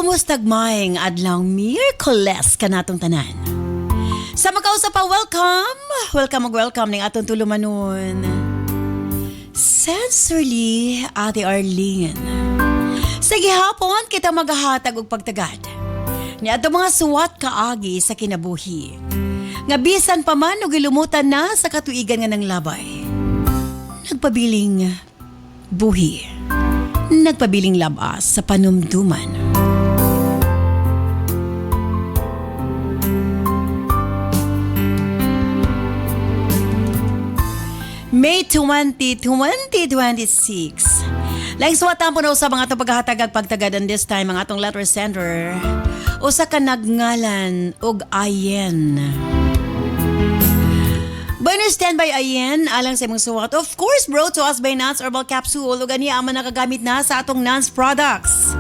Kumusta gmayng adlaw Miyerkules kanatong tanan? Sa magkausap pa, welcome ning atong tulumanon. Sincerely, Ate Arlene. Sa gihapon kita maghahatag og pagtagad ni atong mga suwat kaagi sa kinabuhi. Nga bisan pa man og ilumutan na sa katuigan nga ng labay. Nagpabiling buhi. Nagpabiling labas sa panumduman. May 20, 2026. Laing suwatan po na sa mga itong paghahatagag pagtagadan this time ang atong letter sender. Usa ka nagngalan og Ayen. Bueno, standby Ayen, alang sa imong suwat. Of course, brought to us by Nance Herbal Capsule. O gani ama nakagamit na sa atong Nance products.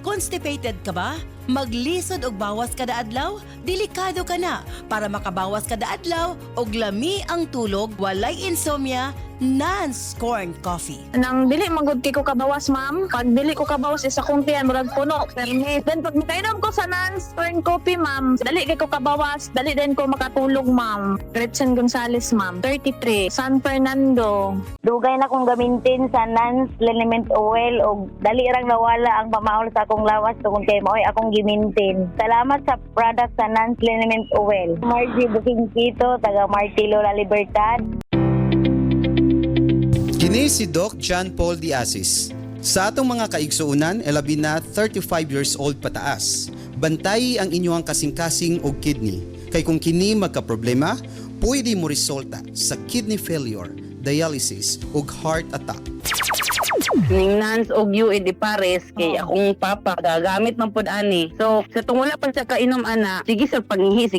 Constipated ka ba? Maglisod og bawas kada adlaw? Delikado ka na. Para makabawas kada adlaw og lami ang tulog, walay insomnia, Nance Corn Coffee. Nang dili magud ko kabawas, ma'am. Pag dili ko kabawas isa kong tiyan murag puno. Permit. Then pag makainom ko sa Nance Corn Coffee, ma'am, dali kay ko kabawas, dali din ko makatulog, ma'am. Gretchen Gonzalez, ma'am, 33, San Fernando. Dugay na kong gamintin sa Nance Liniment Oil o dali rang nawala ang pamaol sa akong lawas tungod kay maoy akong gimintin. Salamat sa product sa Nance Liniment Oil. Margie Booking Kito, taga Martilo La Libertad. Kini si Doc John Paul Diasis. Sa atong mga kaigsuunan, elabi na 35 years old pataas. Bantay ang inyong kasing-kasing og kidney. Kay kung kini magka-problema, pwede mo resulta sa kidney failure, dialysis ug heart attack. Ning Nance og UAD pares kay akong papa gagamit man pud ani. So sa tungula pa sa kainom ana, sige sa pangihi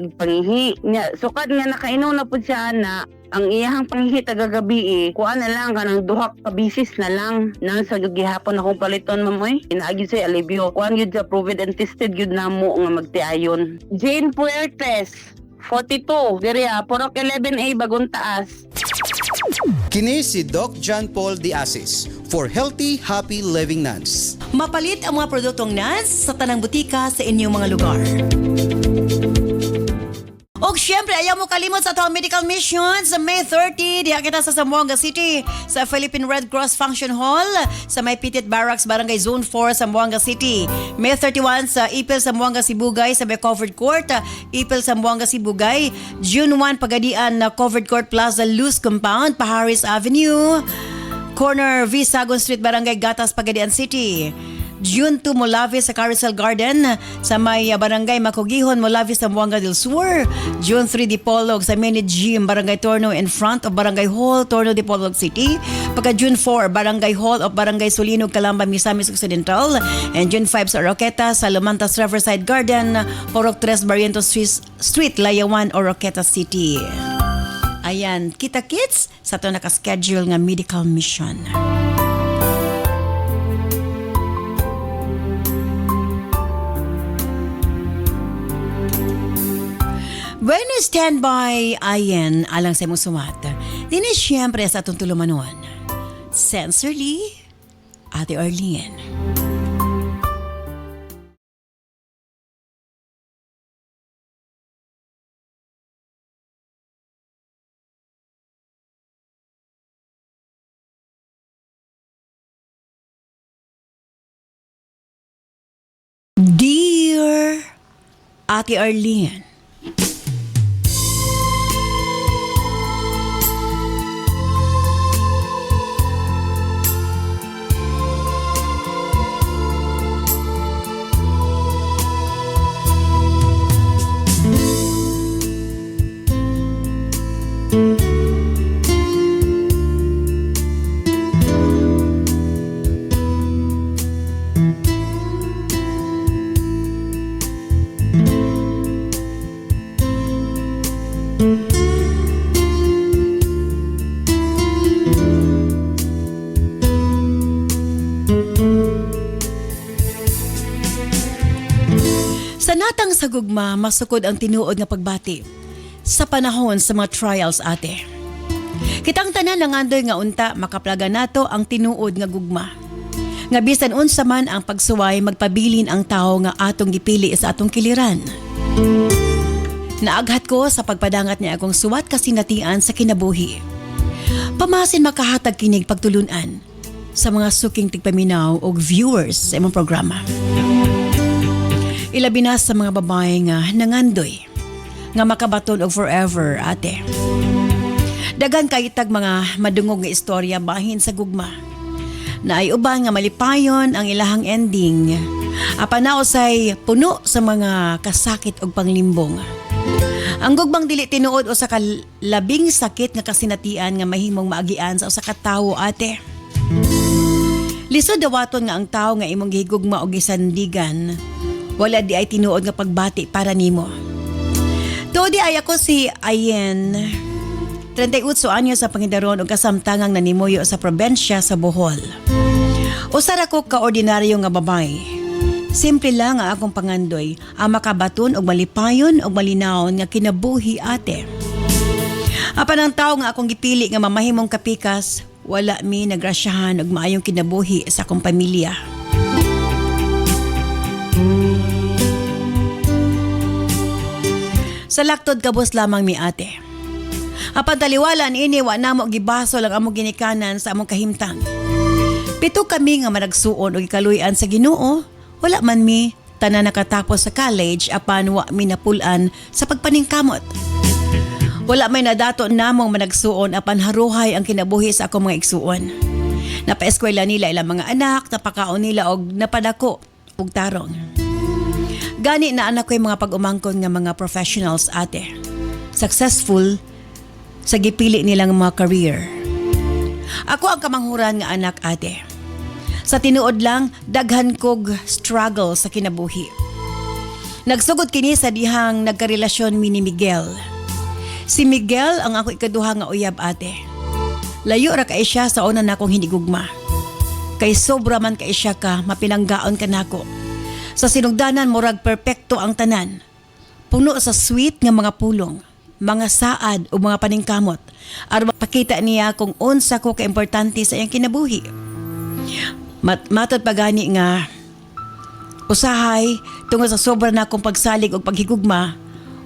nya sukad nga nakainom na pud siya ana. Ang iyahang pangihi tagagabi kuha na lang kanang duha ka bisis na lang nang sa gihapon akong paliton mamoy. Inaagi sa alibyo. Kuan gyud sa proven and tested gyud namo nga magtiayon. Jane Puertes 42 diri Porok 11A Bagong Taas. Kini si Doc John Paul Diasis for healthy, happy living Nance. Mapalit ang mga produktong Nance sa tanang butika sa inyong mga lugar. O syempre, ayaw mo kalimot sa atong medical mission sa May 30. Diha kita sa Zamboanga City sa Philippine Red Cross Function Hall sa May Pitit Barracks, Barangay Zone 4, Zamboanga City. May 31 sa Ipil, Zamboanga, Sibugay sa May Covered Court, Ipil, Zamboanga, Sibugay. June 1, Pagadian na Covered Court Plaza, Luz Compound, Paharis Avenue. Corner V. Sagon Street, Barangay Gatas, Pagadian City. June 2, Molavi sa Carousel Garden sa may Barangay Makugihon, Molavi sa Zamboanga del Sur. June 3, Dipolog sa Mini Gym, Barangay Torno in front of Barangay Hall, Torno, Dipolog City. Pagka June 4, Barangay Hall of Barangay Sulinog, Calamba, Misamis Occidental. And June 5 sa Oroqueta sa Lumantas Riverside Garden, Porok 3, Barrientos Street, Layawan, Oroqueta City. Ayan, kita kids sa ito nakaschedule nga medical mission. Bueno, standby Ayen alang sa imong sumat. Dini siyempre sa atong tulumanon. Sincerely, Ate Arlene. Dear Ate Arlene, sa natang sagugma, masukod ang tinuod nga pagbati sa panahon sa mga trials ate. Kitang tanan lang andoy nga unta makaplaga nato ang tinuod nga gugma. Nga bisan unsa man ang pagsuway magpabilin ang tao nga atong gipili sa atong kiliran. Naaghat ko sa pagpadangat niya akong suwat kasinatian sa kinabuhi. Pamasin makahatag kinig pagtulunan sa mga suking tigpaminaw o viewers sa imong programa. Ilabi na sa mga babae nga nangandoy, nga makabaton og forever, ate. Dagan kay itag mga madungog nga istorya bahin sa gugma. Na ay uban nga malipayon ang ilahang ending. Apanaw say puno sa mga kasakit og panglimbong. Ang gugmang dili tinuod o sa kalabing sakit nga kasinatian nga mahimong maagian sa usa ka tawo, ate. Lisod dawaton nga ang tawo nga imong gihigugma og gisandigan, wala di ay tinuod nga pagbati para nimo. Tuod di ay ako si Ayen, 38 anyo sa Pangindaron og kasamtangang nanimuyo sa probensya sa Bohol. Usara ko kaordinaryo nga babay. Simple lang ang akong pangandoy, ang makabaton og malipayon og malinawon nga kinabuhi, ate. Apan ang tao nga akong gipili nga mamahimong kapikas, wala mi nagrasyahan og maayong kinabuhi sa akong pamilya. Sa laktod kabus lamang mi, ate. Apan taliwalan ini wa namo gibaso lang among ginikanan sa among kahimtang. 7 kami nga managsuon og ikaluy-an sa Ginoo. Wala man mi tanan nakatapos sa college apan wa mi napulan sa pagpaningkamot. Wala may nadato namong managsuon apan haruhay ang kinabuhi sa akong mga igsuon. Napaeskwela nila ilang mga anak, napakaon nila og napadako og tarong. Gani na anak ko yung mga pag-umangkon nga mga professionals, ate. Successful sa gipili nilang mga career. Ako ang kamanghuran nga anak, ate. Sa tinuod lang, daghan kog struggle sa kinabuhi. Nagsugod kini sa dihang nagkarelasyon mi ni Miguel. Si Miguel ang ako ikaduha nga uyab, ate. Layo ra kay siya sa una nakong hinigugma. Kay sobra man kay siya ka, mapinanggaon ka nako. Sa sinugdanan murag perpekto ang tanan. Puno sa sweet nga mga pulong, mga saad o mga paningkamot. Aron mapakita niya kung unsa ko kaimportante sa iyang kinabuhi. Matod pa gani nga usahay tungod sa sobra na akong pagsalig o paghigugma,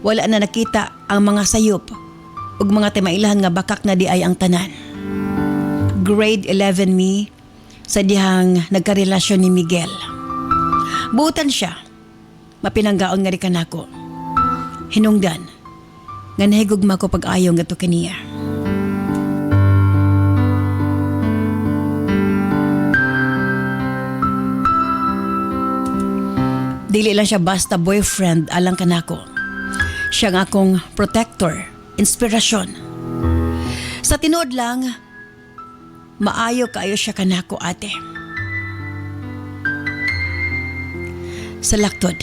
wala na nakita ang mga sayop ug mga timailahan nga bakak na di ay ang tanan. Grade 11 mi sa dihang nagkarelasyon ni Miguel. Buutan siya, mapinanggaon nga ri kanako. Hinungdan, nga nahigugma ko pag-ayaw nga to kaniya. Dili lang siya basta boyfriend alang kanako. Siya nga akong protector, inspirasyon. Sa tinuod lang, maayo kaayo siya kanako, ate. Sa laktod,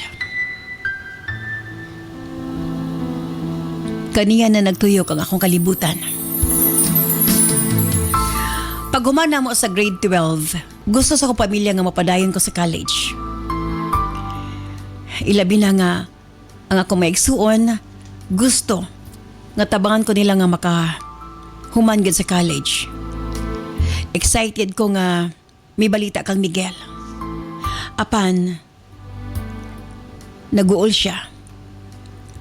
kaniya na nagtuyok ang akong kalibutan. Pag humana mo sa grade 12, gusto sa akong pamilya nga mapadayon ko sa college. Ilabi na nga ang akong maigsuon, gusto nga tabangan ko nila nga makahuman gid sa college. Excited ko nga may balita kang Miguel. Apan, naguol siya.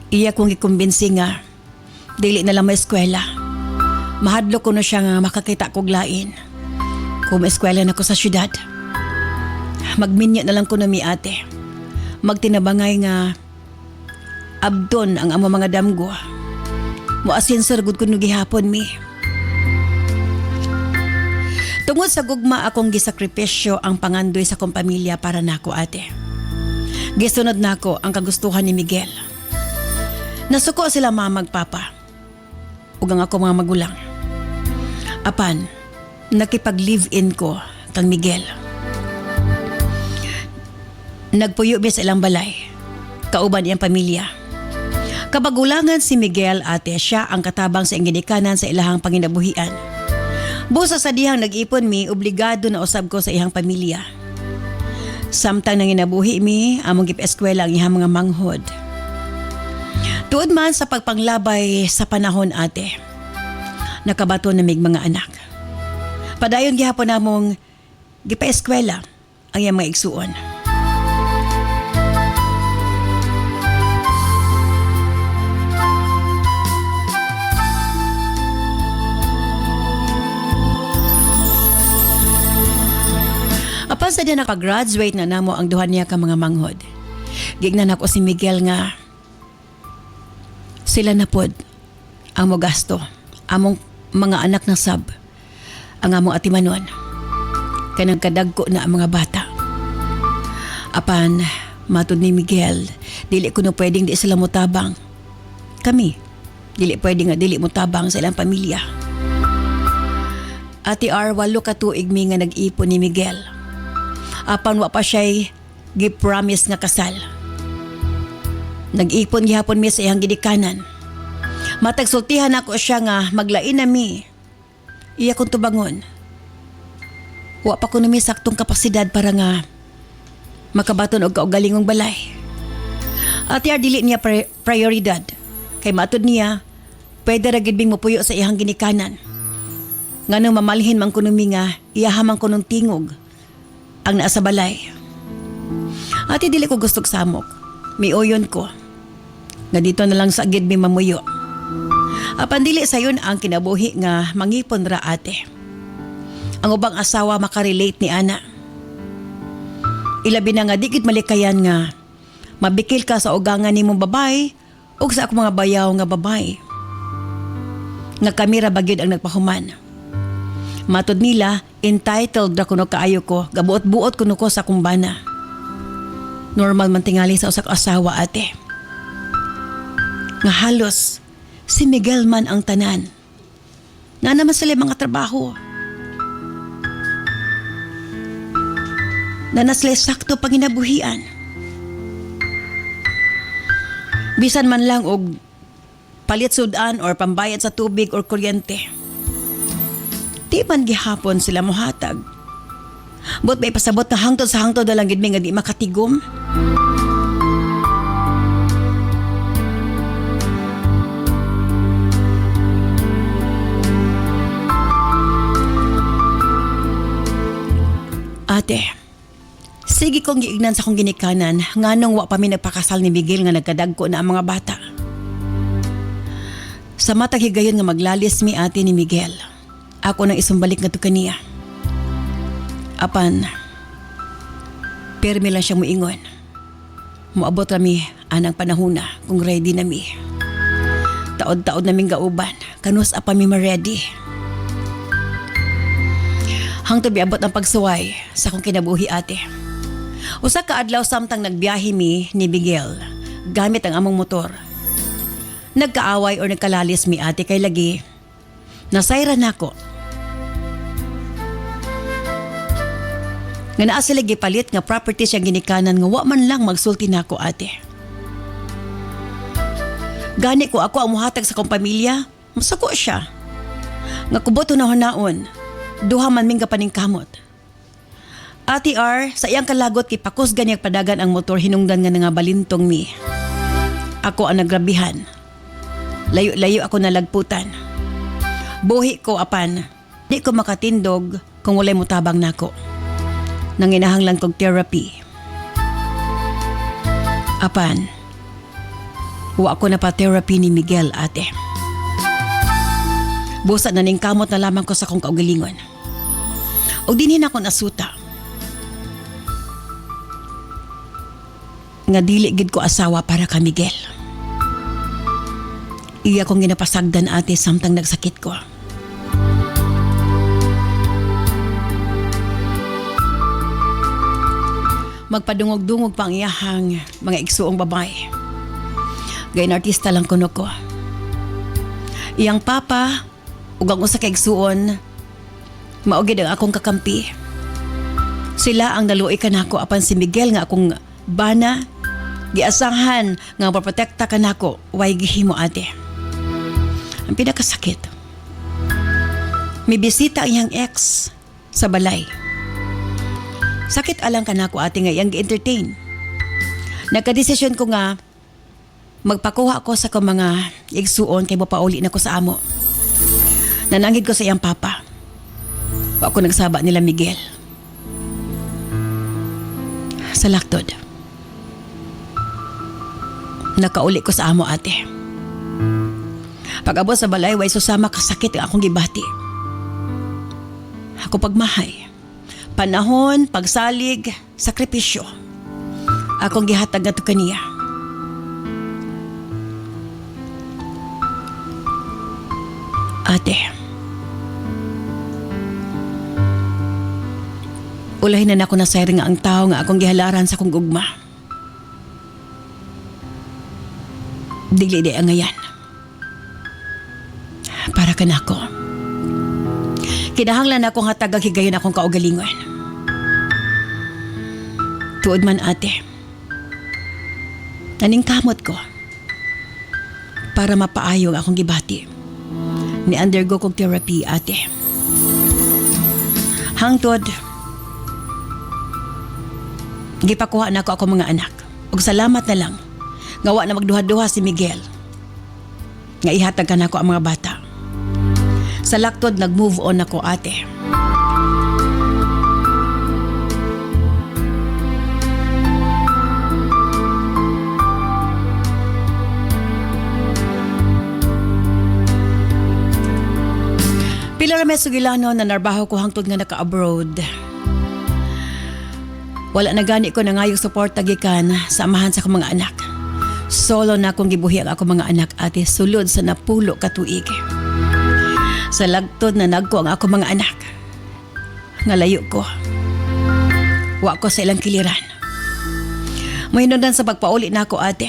Iya kong ikumbinsi nga dili na lang may eskwela. Mahadlok ko na siya nga makakita kog lain. Kung may eskwela na ko sa syudad, magminya na lang ko na mi, ate. Magtinabangay nga abdon ang amo mga damgo. Muasin sa ragod ko no gihapon mi. Tungod sa gugma akong gisakripisyo ang pangandoy sa kong pamilya para nako, ate. Gisunod nako ang kagustuhan ni Miguel. Nasuko sila mamag papa ug ang ako mga magulang. Apan, nakipag-live-in ko kang Miguel. Nagpuyo mi sa ilang balay, kauban iyang pamilya. Kabagulangan si Miguel, ate, siya ang katabang sa ginikanan sa ilahang panginabuhian. Busa sa dihang nag-ipon mi, obligado na usab ko sa ihang pamilya. Samtang nanginabuhi mi, among gipa-eskwela ang ihang mga manghod. Tuod man sa pagpanglabay sa panahon, ate, nakabato na mig mga anak. Padayon gihapon namong gipa-eskwela ang iyang mga igsuon. Apan sa din nakapag-graduate na namo ang duha niya ka mga manghod. Gignan ako si Miguel nga sila na pod ang mogasto among mga anak ng sab ang among atimanon kanang kadagko na ang mga bata. Apan matud ni Miguel, dili kuno pwedeng di sila mutabang. Kami dili pwedeng nga dili mutabang sa ilang pamilya. Ati R, 8 ka tuig mi nga nag-ipon ni Miguel. Apan wa pa siya'y gi-promise nga kasal. Nag-ipon gihapon mi sa iyang gidikanan. Matag sultihan ako siya nga maglain na mi. Iya kong tubangon. Wa pa ko na mi saktong kapasidad para nga makabaton og kaugalingong balay. At yar dili niya prioridad. Kay matud niya, pwede ra gid bing mopuyo sa iyang ginikanan. Nganong mamalhin man kuno mi nga iyahamang kunong tingog ang naa sa balay. Ati dili ko gustog samok. Miuyon ko. Nga dito na lang sa agid mi mamuyo. Apan dili sayon ang kinabuhi nga mangipon ra ate. Ang ubang asawa makarelate ni ana. Ilabi na nga di gid malikayan nga mabikil ka sa ugangan nimong babae ug sa ako mga bayaw nga babae. Nga kami ra bagid ang nagpahuman. Matod nila, entitled ra kuno kaayo ko, gabuot-buot kuno ko sa kumbana. Normal man tingali sa usak asawa ate. Nga halos si Miguel man ang tanan. Na naman sila mga trabaho. Na nasila sakto panginabuhian. Bisan man lang og palit sudan or pambayad sa tubig or kuryente. Di man gihapon sila mohatag. But may pasabot na hangtod sa hangtod na lang gid mi nga di makatigom. Ate, sige kong giignan sa kong ginikanan nganong wa pa mi nagpakasal ni Miguel nga nagkadagko na ang mga bata. Sa matag higayon nga maglalis mi ate ni Miguel. Ako nang isumbalik nga to kaniya. Apan, permi lang siya muingon. Muabot rami anang panahuna kung ready na mi. Taod-taod naming gauban, kanus apa mi ma-ready. Hangtod biabot ang pagsuway sa kong kinabuhi ate. Usa ka adlaw samtang nagbiyahe mi ni Miguel gamit ang among motor. Nagkaaway o nagkalalis mi ate kay lagi. Nasayra nako. Nga naa sila gipalit nga property siyang ginikanan nga wa man lang magsulti nako ate. Gani ko ako ang muhatag sa kong pamilya, masako siya. Nga kubot hunahon, duha man ming kapaning kamot. Ati R, sa iyang kalagot kay pakos ganyag padagan ang motor hinungdan nga nga balintong mi. Ako ang nagrabihan. Layo-layo ako nalagputan. Buhi ko apan, di ko makatindog kung walay mutabang nako. Nanginahanglan kog therapy. Apan, wa ko na pa therapy ni Miguel ate. Busa na ning kamot na lamang ko sa kong kaugalingon. O dinhin ako nasuta. Nga dili gid ko asawa para ka Miguel. Iya kong ginapasagdan ate samtang nagsakit ko. Magpadungog-dungog pang iyahang mga igsuong babae. Gayon artista lang kuno ko. Iyang papa ug ang usa ka igsuon maugid ang akong kakampi. Sila ang naluoy kanako apan si Miguel nga akong bana giasahan nga maprotekta kanako way gihimo ate. Ang pinakasakit. May bisita ang iyang ex sa balay. Sakit alang kanako ate nga iyang gi-entertain. Nagkadesisyon ko nga magpakuha ako sa kong mga igsuon kay mapauli na ko sa amo. Nananghid ko sa iyang papa. Ako nagsaba nila Miguel. Sa laktod. Nakauli ko sa amo ate. Pag abot sa balay, way susama kasakit ang akong gibati. Ako pagmahay. Panahon, pagsalig, sakripisyo. Akong gihatag na to kaniya. Ate, ulahin na ako na sayri nga ang tao nga akong gihalaran sa kong gugma. Dili di ang ngayan. Para ka na ako. Kinahanglan akong hatagag higayon akong kaugalingon. Tuod man ate. Naningkamot ko. Para mapaayong akong gibati. Ni-undergo kong therapy ate. Hangtod. Gipakuha na ako mga anak. Ug salamat na lang. Ngawa na magduha-duha si Miguel. Nga ihatag ka na ako ang mga bata. Sa laktod, nag-move on ako ate. Pila ra may sugilano na narbaho ko hangtod nga naka-abroad. Wala na gani ko nangayong suporta gikan sa amahan sa akong mga anak. Solo na akong gibuhi ang akong mga anak ate sulod sa napulo ka tuig. Sa lagtod na nagko ang akong mga anak. Nga layo ko. Wa ko sa ilang kiliran. Mahinundan sa pagpauli na ako ate.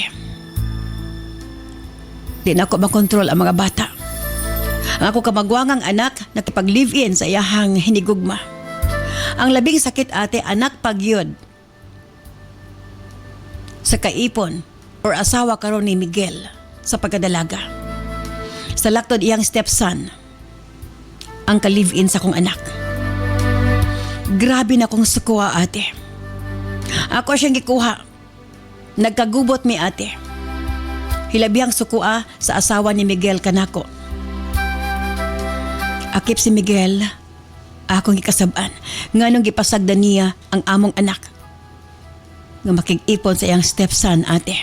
Di na ako makontrol ang mga bata. Ang ako kamagwangang anak nakipag-live-in sa iyahang hinigugma. Ang labing sakit ate, anak pagyod. Sa kaipon or asawa karon ni Miguel sa pagkadalaga. Sa laktod iyang stepson, ang ka-live-in sa kong anak. Grabe na kong sukuha ate. Ako siyang gikuha. Nagkagubot mi ate. Hilabihang sukuha sa asawa ni Miguel kanako. Akip si Miguel, akong gikasabaan, nga nung gipasagdan niya ang among anak. Nga makig-ipon sa iyang stepson, ate.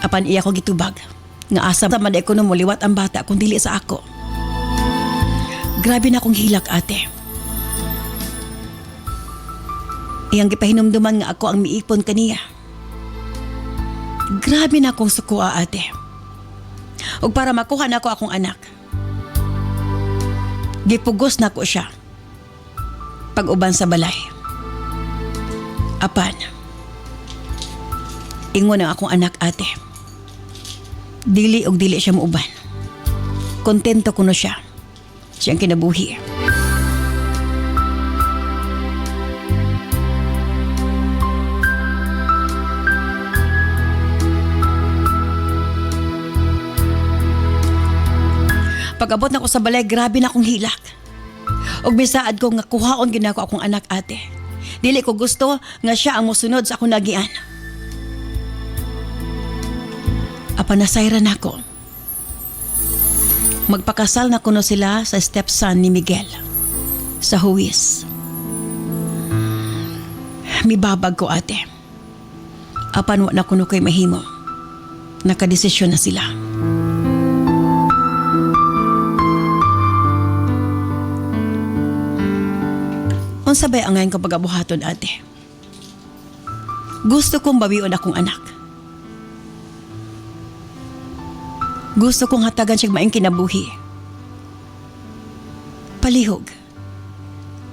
Apan iya ko gitubag, nga asa sa maday ko muliwat ang bata kung dili sa ako. Grabe na akong hilak, ate. Iyang gipahinumduman nga ako ang miipon kaniya. Grabe na akong sukuha, ate. Ug para makuha na ako akong anak, gipugos na ko siya pag-uban sa balay. Apan, ingon ang akong anak ate. Dili og dili siya muuban. Kontento ko na siya. Siyang kinabuhi. Pag-abot na ko sa balay, grabe na akong hilak. Og bisaad ko nga kuhaon ginako akong anak ate. Dili ko gusto nga siya ang musunod sa akong nagian. Apa nasayran ako. Magpakasal na kuno sila sa stepson ni Miguel. Sa huwis. Mibabag ko ate. Apan wa na kuno ko'y mahimo. Nakadesisyon na sila. Sabay ang ngayon ko pag-abuhaton, ate. Gusto kong bawion akong anak. Gusto kong hatagan siyang maing kinabuhi. Palihog.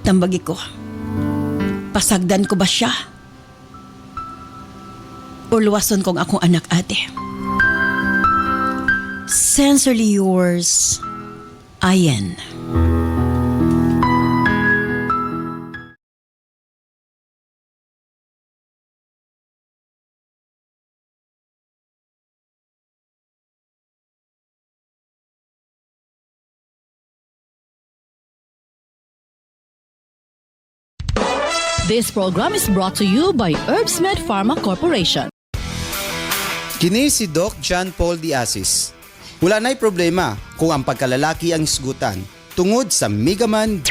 Tambagi ko. Pasagdan ko ba siya? O luwason kong akong anak, ate? Sincerely yours, Ayen. This program is brought to you by Herbsmed Pharma Corporation. Kini si Doc John Paul Diasis. Wala na'y problema kung ang pagkalalaki ang isgutan tungod sa Megaman.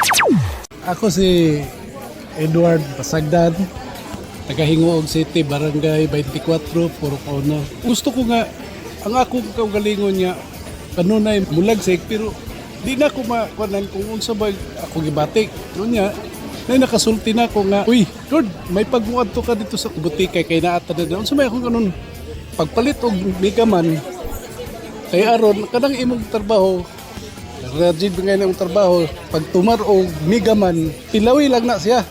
Ako si Edward Pasagdan, Tagahingoog City, Barangay 24, Purok Ono. Gusto ko nga, ang akong kaugalingon niya, kanunay mulagsik, pero di na ako makuanan kung unsa ba ako gibatik. Doon niya, nakasulti na ako nga, uy, Lord, may pagmuad to ka dito sa butika kay naata na doon. Unsa may akong kanun, pagpalit og migaman, kay aron, kanang imong trabaho, Rajid ngay na trabaho, pag tumar og migaman, pilawi lang na siya.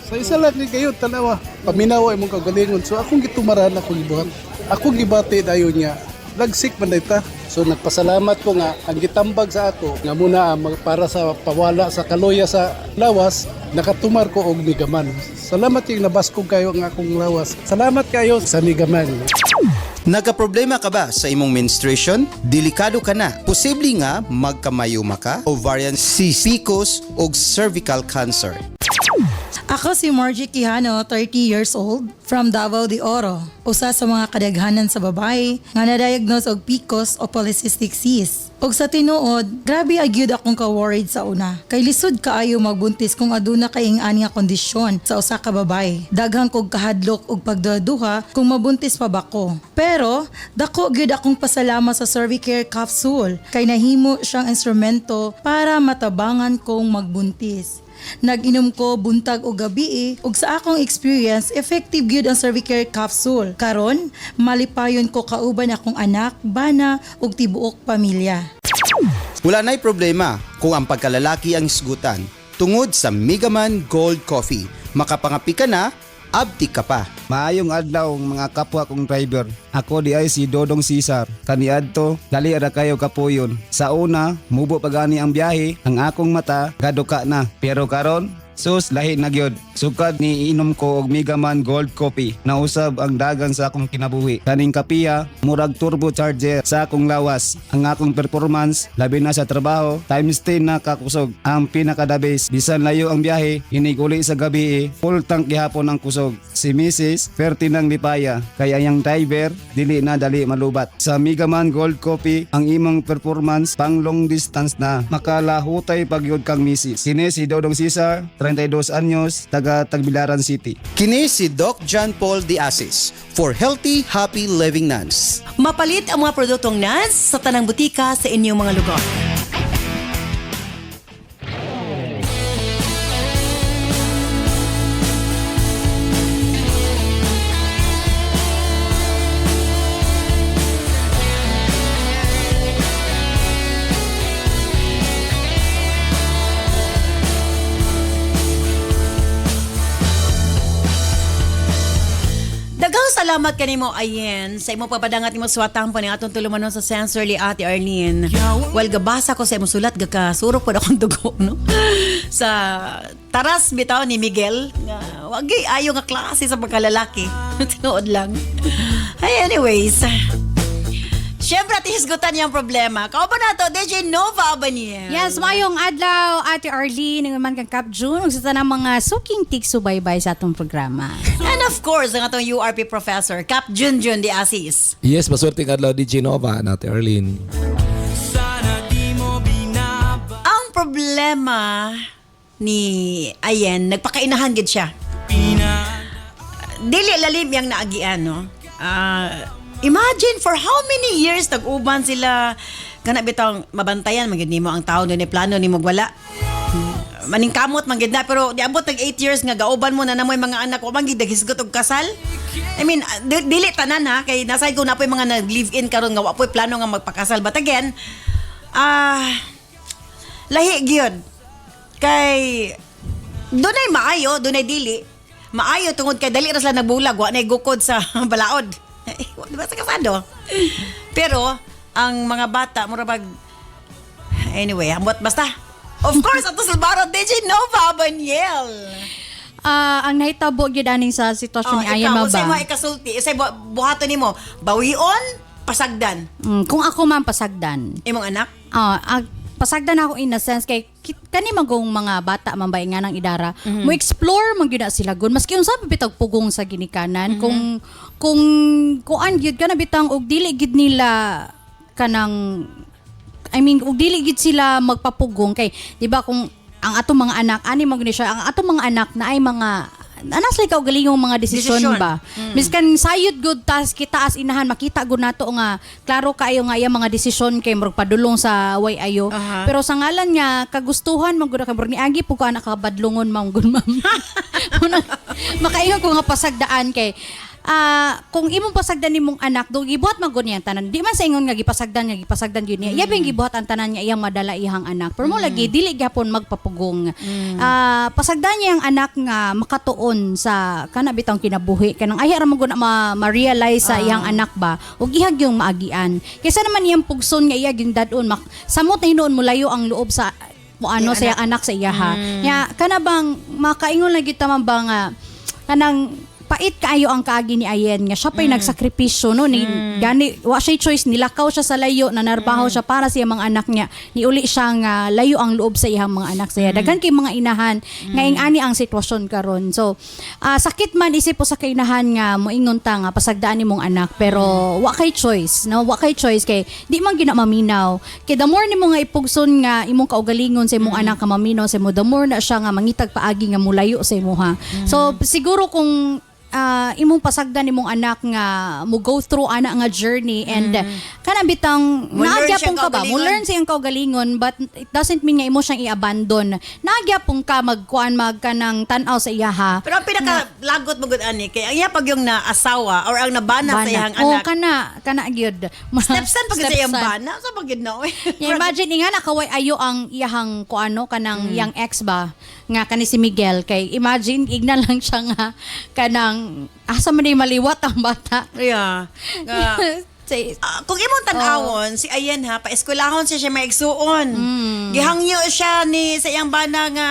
Sa isa lang ni kayo, tanawa, paminawa imong kagalingon. So akong gitumaran, akong gibuhat. Akong gibati dayon niya. Lagsik man dayta. So nagpasalamat ko nga, ang gitambag sa ato, nga muna para sa pawala sa kaloya sa lawas, nakatumar ko og migaman. Salamat yung nabaskog kayo ang akong lawas. Salamat kayo sa migaman. Nagka-problema ka ba sa imong menstruation? Delikado ka na. Posible nga magkamayuma ka, ovarian cyst, PCOS o cervical cancer. Ako si Margie Quijano, 30 years old, from Davao de Oro. Usa sa mga kadaghanan sa babae nga na-diagnose og PCOS o polycystic cyst. Og sa tinuod, grabe agyud akong ka-worried sa una. Kay lisod kaayo magbuntis kung aduna kay ani nga kondisyon sa usa ka babae. Daghang kog kahadlok og pagduduha kung mabuntis pa ba ko. Pero dako gyud akong pasalamat sa Cervicare capsule kay nahimo siyang instrumento para matabangan kong magbuntis. Nag-inom ko buntag o gabi ug sa akong experience, effective gyud ang Cervicare capsule. Karon, malipayon ko kauban akong anak, bana ug tibuok pamilya. Wala na'y problema kung ang pagkalalaki ang isgutan. Tungod sa Megaman Gold Coffee, makapangapi ka na, abti ka pa. Maayong adlaw mga kapwa kong driver. Ako di ay si Dodong Cesar. Kaniadto, dali ra kayo kapuyon. Sa una, mubo pagani ang biyahe, ang akong mata gaduka na. Pero karon, sus lahi na gyud. Sukad ni inom ko og Megaman Gold Coffee. Nausab ang dagan sa akong kinabuhi. Kaning kapiya, murag turbo charger sa akong lawas. Ang akong performance, labi na sa trabaho, times 10 na kakusog. Ang pinaka-the best, bisan layo ang biyahe, iniguli sa gabi, full tank gihapon ang kusog. Si Mrs. Ferti ng lipaya, kaya yung driver, dili na dali malubat. Sa Megaman Gold Coffee, ang imong performance pang long distance na. Makalahutay pagyod kang Mrs. Kini si Dodong Cesar, 32 anyos, taga Tagbilaran City. Kini si Doc John Paul de Asis for Healthy, Happy Living Nuns. Mapalit ang mga produktong NANS sa tanang butika sa inyong mga lugar. Daghang salamat kanimo ayen sa imong papadangat nimo suwatang pa ni atong tulumanon sa sensorly Ate Arlene. Well, gabasa ko sa imong sulat gakasurok pod akong dugo no. Sa taras bitaw ni Miguel nga wagi ayo nga klase sa pagkalalaki. Tinuod lang. Hey, anyways. Siyempre, tisgutan niya ang problema. Kao ba na to? DJ Nova Abaniel. Yes, mayong adlaw, Ate Arlene, ng naman kang Cap June, ug sa tanang mga suking tig-subaybay sa atong programa. And of course, ang atong URP professor, Cap Junjun de Asis. Yes, maswerteng adlaw DJ Nova, Ate Arlene. Ang problema ni Ayen, nagpakainahan gid siya. Dili lalim yang naagian, no? Imagine for how many years tag-uban sila kana bitang mabantayan magid nimo ang tawo ni plano nimo wala. Maningkamot man gid na pero di abot tag 8 years nga gauban mo na namoy mga anak o mangid hisgot og kasal. I mean, dili tanan ha kay nasay ko na poy mga nag-live in karon nga wa poy plano nga magpakasal but again lahi gyud kay dunay maayo, dunay dili. Maayo tungod kay dali ra sila nagbulag wa nay gukod sa balaod. Di ba sa kasado? Pero, ang mga bata, murabag, anyway, ambot basta. Of course, ato sa Barot DJ Nova Abaniel. Ang nahitabo gyud aning sa sitwasyon ni Ayan ikaw, ba? usay mo ikasulti, usay buhato nimo, bawion, pasagdan. Kung ako man pasagdan. Imong anak? Pasagdan ako in a sense kay kani magong mga bata man ba nga nang idara mo explore man gyud na sila gon maski unsa bitag pugong sa ginikanan kung kuan gyud kana bitang og dili gyud nila kanang og dili gyud sila magpapugong kay di ba kung ang atong mga anak ani man gyud siya ang atong mga anak na ay mga anas like kaugalingong mga desisyon Desisyon. ba. Miskan sayod good tas kita as inahan makita gud nato nga klaro kaayo nga iya mga desisyon kay murag padulong sa way ayo. Aha. Pero sa ngalan nga kagustuhan man gud ka murag niagi po ka nakabadlongon ma'am gud ma'am. Makaingon ko nga pasagdaan kay kung imong pasagdan nimong anak do gibuhat man gud niya tanan di man sa ingon nga gipasagdan gyud niya iya bang gibuhat ang tanan niya iyang madala ihang anak pero mo lagi dili gyapon magpapugong pasagdan niya ang anak nga makatuon sa kana bitang kinabuhi kanang ay ra man gud ma-realize sa iyang anak ba ug ihag yung maagian kaysa naman iyang pugson nga iya gyud dadon samot na hinuon mo layo ang loob sa mo ano sa iyang anak sa iya ha nya kana bang makaingon lagi taman ba nga kanang pait kaayo ang kaagi ni Ayen nga siya pa'y nagsakripisyo no ni gani wa siya choice nilakaw siya sa layo nanarbaho siya para sa mga anak niya niuli siya nga layo ang loob sa iyang mga anak saya daghan kay mga inahan nga ani ang sitwasyon karon so sakit man isip po sa kainahan nga moingon ta nga pasagdaan nimong anak pero wa kay choice no wa kay choice kay di man gina maminaw kay the more nimo nga ipugson nga imong kaugalingon sa imong anak ka maminaw sa imo the more na siya nga mangitag paagi nga mulayo sa imuha so siguro kung imong pasagdan nimong anak nga mo go through ana nga journey and kana bitang naagyapon ka ba mo learn siyang kaugalingon but it doesn't mean nga imo siyang i-abandon naagyapon ka magkuan magkanang tan-aw sa iya ha Pero ang pinaka lagot mo gud ani kay ang iya pag yung naasawa or ang nabana sa iyang oh anak. kana gyud Stepson pag sa iyang bana sa pag yun na. Yeah, imagine nga nakaway ayo ang iyahang kuano kanang iyang ex ba nga kani si Miguel kay imagine igna lang siya nga kanang asa man ni maliwat ang bata. Yeah. Kung imong tan-awon si Ayen ha paeskwelahon siya maigsuon. Gihangyo siya ni sa iyang bana nga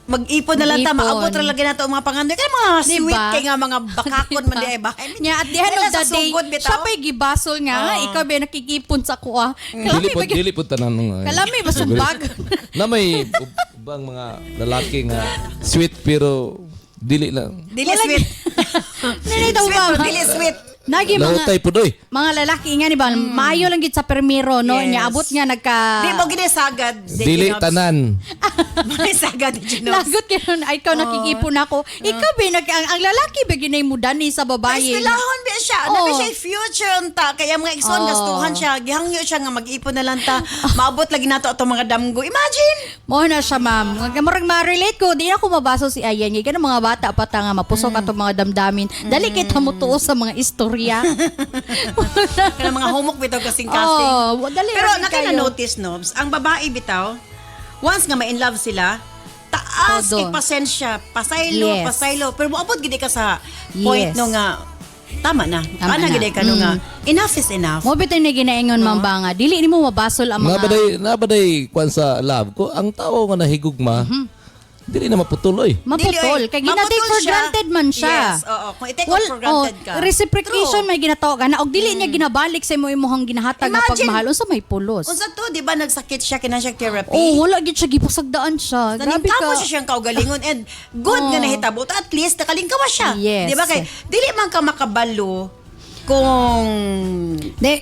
mag-ipon na lang ta maabot ra lagi nato ang mga pangandoy kay mga sweet kay nga mga bakakon man di ay bahay. Nya at the end of the day siya pa'y gibasol nga ikaw ba nakikipon sa kuha. Dili po tanan nga. Kalami masumbag. Na may bang mga lalaki nga sweet pero dili lang. Dili sweet. Dili daw Sweet ba? pero dili sweet. Nagi Lahutay po doy. mga lalaki nga ni ba maayo lang gid sa permiro no Yes. nya abot nga nagka Di mo gini sagad. Dili tanan. May sagad di Ginops. lagot kayo na ikaw nakikipon ako ikaw ba ang lalaki ba ginay mo dani sa babae Eskwelahon ba siya? Ano ba siya future ta? Kaya mga igsoon gastuhan siya. Gihangyo siya nga mag-ipon na lang ta. Maabot lagi nato ato mga damgo. Imagine! mo na siya ma'am murag ma-relate ko di ako mabaso si Ayan nga mga bata pa ta nga mapusok atong mga damdamin dali kita mo tuo sa mga istorya Kaya mga homok bitaw kasing-kasing. dali Pero rin kayo. nakina-notice, Nobs, ang babae bitaw, once nga ma-in love sila, taas Todo. kay pasensya, pasaylo, Yes. pasaylo. Pero moabot gid ka sa point Yes. no nga, tama na. Tama Ana na. gid ka no nga, enough is enough. mo bitaw ni ginaingon ma'am ba nga dili nimo mabasol ang mga Nabaday kwan sa love ko ang tao nga nahigugma. Dili na maputuloy. maputol kay ginatake Maputol for siya. granted man siya. Yes, oo. Kung i-take for granted ka. Reciprocation may ginataw ka na og dili niya ginabalik sa imuhang ginahatag nga Imagine, pagmahal unsa may pulos. Unsa to, di ba nagsakit siya, kinasyak therapy? Oh, wala gid siya gipasagdaan siya. Grabe Naningkamo ka. siya siyang kaugalingon and good nga nahitabo. At least nakalingkawa siya. Yes. Di ba kay dili man ka makabalo kung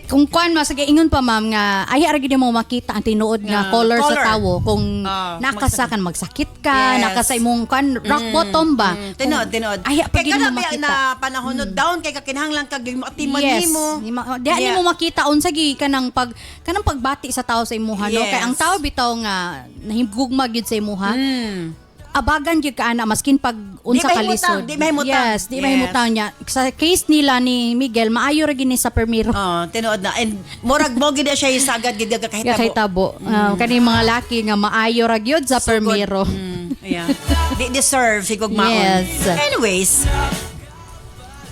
Kung kuan mas ingon pa ma'am nga ay ra gid mo makita ang tinuod nga color sa tawo kung nakasakan magsakit ka, Yes. nakasa imong kuan rock bottom ba. Tinod. Ay pa Kay gid mo kana makita. na panahon no down kay kakinahanglan ka gyud matiman Yes. nimo. Di Yeah. mo makita unsa gi kanang pagbati sa tao sa imuha no Yes. kay ang tao bitaw nga nahimgugma gyud sa imuha. Abagan gyud ka ana maskin pag unsa Di ka mahimutang, lisod. di mahimutang. Yes, di mahimutang niya. Sa case nila ni Miguel maayo ra gini sa permiro. Tinuod na. And murag mo gid siya isagad gid ka Kay kahitabo. tabo. Kani mga laki nga maayo ra gyud sa permiro. Yeah. Di deserve sigog maon. Yes. Anyways,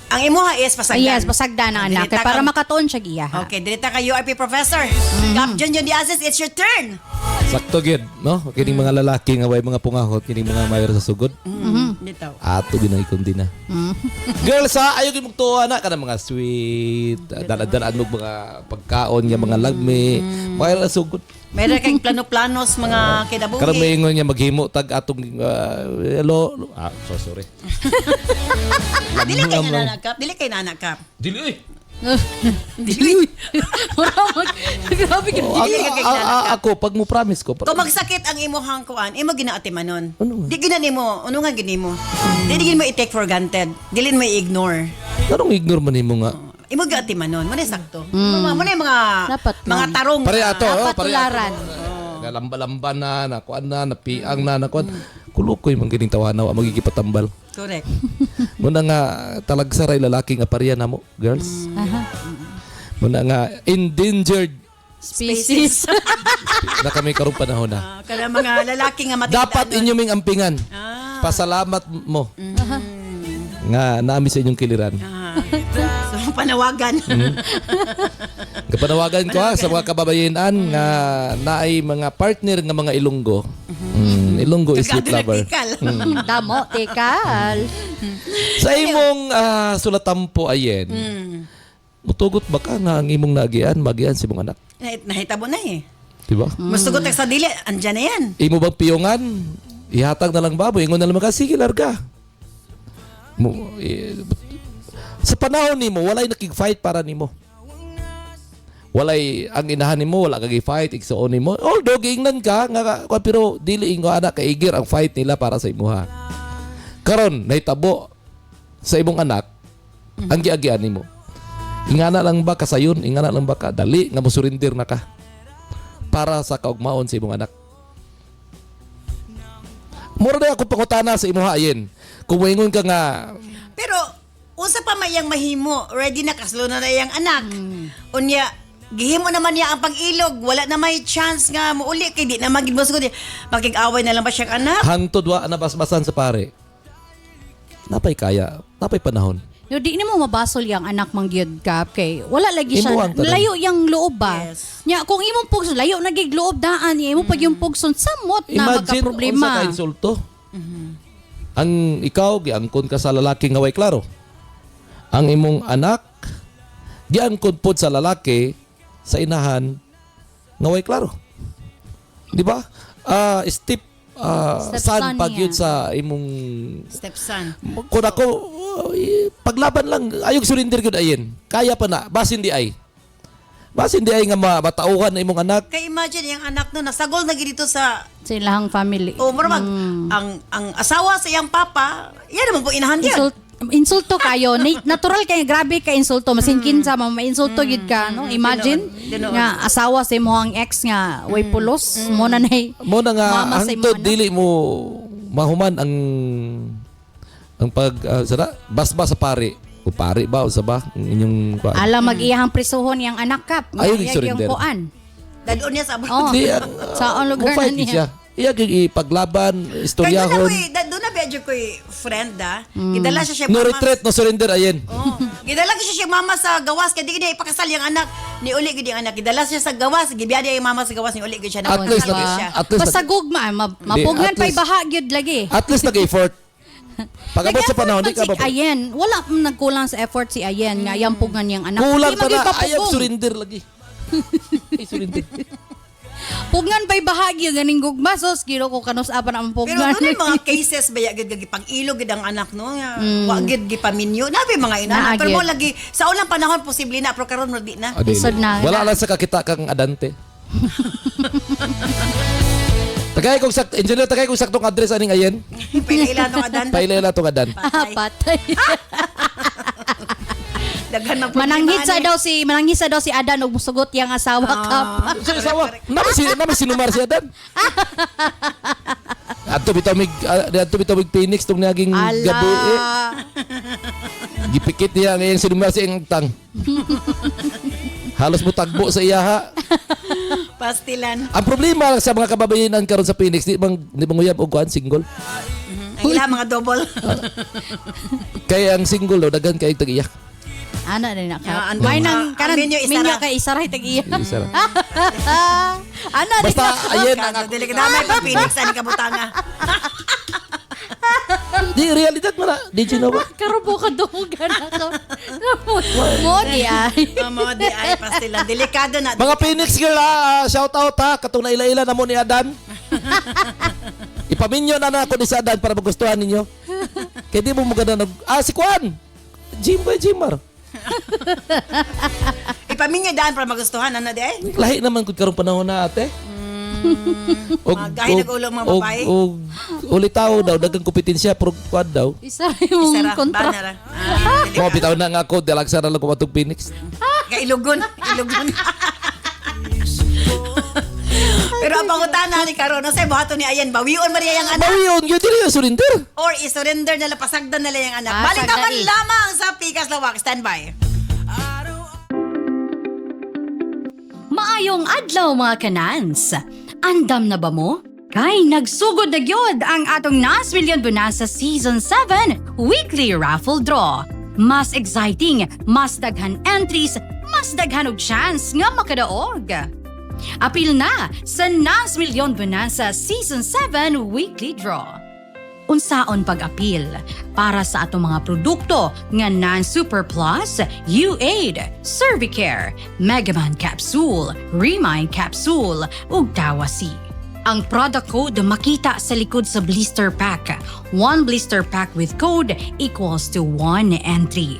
ang imuha is pasagdan. Yes, pasagdan ang anak kay para makatuon siya giya. Okay, dilita ka URP professor. Kap Junjun Diazes, it's your turn. Sakto gid, no? Kining mga lalaki nga way mga pungahot, kining mga mayor sa sugod. Dito. Ato ginay kundi na. Girls ha, ayaw gyud magtuwa na kana mga sweet, dalan mo mga pagkaon nga mga lagmi, mayor sa sugod. Meron kayong plano-planos mga kidabuhi. Karon may ingon niya maghimo tag atong hello. Sorry. Dili kay nanakap. Dili kay nanakap. Dili oy. Dili. Grabe ka. Ako, pag mo promise ko, Kung magsakit ang imuhang kuan, imo ginaatimanon. Ano nga? Di ginanimo, ano nga ginimo? Di gin mo i-take for granted. Dili mo i-ignore. anong ignore man mo nga? Imo ginaatimanon, mo na sakto. Mo na yung mga Dapat mga lang. tarong. Pare ato, Dapat pare tularan. Lamba-lamba na, nakuan na, napiang na, nakuan. Kulukoy man gining tawanaw, magigipatambal. Correct. Muna nga talagsaray lalaki nga pariya namo, girls. Muna nga endangered Species. na kami karong panahon na. Kada mga lalaki nga matindaan. Dapat inyong ampingan. Pasalamat mo. Nga naami sa inyong kiliran. So, panawagan. Kapanawagan ko ha, sa mga kababayenan nga naay mga partner nga mga Ilonggo. Ilonggo is youth lover. Damo, tekal. Sa imong sulatampo ayen, mutugot ba ka nga ang imong nagian, magian si mong anak? Nahitabo na eh. Diba? Mas tugot sa dili, andyan na yan. Imo bang piyongan? Ihatag na lang baboy. Ingon na lang ka, sige, larga. Sa panahon nimo, walay nakig-fight para nimo. Walay, ang inahan nimo, wala kag-fight, igsuon nimo. Although, giingnan ka, nga, pero dili ingo anak, kaigir ang fight nila para sa imuha. Karon, nahitabo sa imong anak, ang giagian nimo. Ingana lang ba ka sayon? Ingana lang ba ka? Dali, nga musurindir na ka. Para sa kaugmaon sa imong anak. Mura na ako pangutana sa imuha ayen. Kung maingon ka nga, Pero, usa pa mayang mahimo, ready na kaslo na iyang anak. Unya, gihimo naman niya ang pag-ilog, wala na may chance nga muuli kay di na magibos ko. Makig-away na lang ba siyang anak? hangtod wa nabasbasan sa pare. Napay kaya, napay panahon. No, di ni mo mabasol yung anak mang gyud kap kay wala lagi siya Imo ang tanan. layo yung loob ba. Yes. Nya kung imong pugson layo nagig loob daan niya imo pag yung pugson samot na Imagine magka-problema. unsa ka insulto. Ang ikaw giangkon ka sa lalaki nga way klaro. Ang imong anak giangkon pod sa lalaki sa inahan nga way klaro. Di ba? Step Stepson son pag niya. yun sa imong Stepson. kung ako paglaban lang ayog surrender gyud ayen. Kaya pa na basin di ay. Basin di ay nga matauhan na imong anak. Kay imagine yung anak no, nasagol na dito sa Sa ilahang family. mura ang asawa sa iyang papa, yan naman po inahan diyan. Insulto kayo. Natural kay grabe ka insulto. Masinkin sa mga insulto gid ka, no? Imagine Dinoon. nga asawa sa imo ang ex nga way pulos mo na nay. Mo na nga Mama sa hangtod imong anak. dili mo mahuman ang pag basbas sa pare. O pare ba o sa ba ang inyong Alam mag-iyahang prisohon yang anak kap. Ayaw Nga, i-surrender. yung kuan. Dadon niya sa Oh. Di, Sa lugar na fight niya. siya. Iya ipaglaban, Kaya istoryahon. doon na medyo ko'y friend Gidala siya No mama. retreat, no surrender ayen. Oh. Gidala ko siya mama sa gawas kaya di niya ipakasal yung anak ni uli gid yung anak. Gidala siya sa gawas, gibiya niya yung mama sa gawas ni uli gid siya At least Nakasal lagi- siya. at least Basta gugma, mapugnan at pa'y least- baha gyud lagi. At least nag-effort. Pag-abot sa panahon, di ka si ba? Ayen, wala man nagkulang sa effort si Ayen nga yampugan niyang anak. Kulang Di pa na, magipapugong. ayaw surrender lagi. Ay, surrender. Pugnan pa'y bahagi ganing gugma sos giro ko kanus apan ang Pero pugnan. doon yung mga cases ba gid pag ilog gid ang anak no nga wa gid gipaminyo nabi mga ina Naagid. pero mo lagi sa unang panahon posible na pero karon mo di na. Ah, dili. Isod na. Wala lang sa kakita kang adante. Tagay kong sakto, engineer, tagay kong saktong address aning ayen. Paila to adan. Pailala tong adan. Patay. Daghan ng Mananghit sa daw si Adan og musugot yang asawa kap. Sa asawa, namin sinumar si adan. Adto bitaw mig Phoenix tong naging gabi. Gipikit niya ngayon sinumar si Engtang. Halos mo tagbo sa iyaha. pastilan. Ang problema sa mga kababayenan karon sa Phoenix, di bang uyab og kuan single. Ang ila mga double. Kaya ang single daw daghan kay tag-iyak. Ana din ka. ang May ang nang kanan menu isara. minyo kay isaray tag iya. Isara. Ana din Basta ayen Kada dili ka damay pa Phoenix ani kabutanga. di realidad man na. Di you know ba? karubo ka dugan ako. Mo di ay. Mga di ay pastilan delikado na. Mga Phoenix girl shout out ha katong naila-ila na mo ni Adan. Ipaminyo na ako ni sa Adan para magustuhan ninyo. Kaya di mo maganda si Kwan. Jimbar. Ipaminyo daan para magustuhan, ano de? Lahi naman kung karong panahon na ate. Magahin nag-ulong mga babae. Ulitaw daw, dagang kompetensya, pero kwad daw. Isa rin yung Isara, kontra. banara. Mo, bitaw na nga ako, dalagsa na lang ko matong Phoenix. Ilugon. Pero ang pangutana ni Karon, no, sa buhato ni Ayan, bawion Maria yung anak. Bawiyon, yun din yung surrender. Or isurrender nila, pasagdan nila yung anak. Ah, Balitaman sagdai. lamang sa Pikas Lawak. Stand by. Maayong adlaw mga kanans. Andam na ba mo? Kay nagsugod na gyud ang atong Nas Million Bonanza Season 7 Weekly Raffle Draw. Mas exciting, mas daghan entries, mas daghan og chance nga makadaog. Apil na sa Nas Million Bonanza Season 7 Weekly Draw. Unsaon pag-apil para sa atong mga produkto nga Nan Super Plus, U8, Cervicare, Megaman Capsule, Remind Capsule ug Tawasi. Ang product code makita sa likod sa blister pack. 1 blister pack with code equals to 1 entry.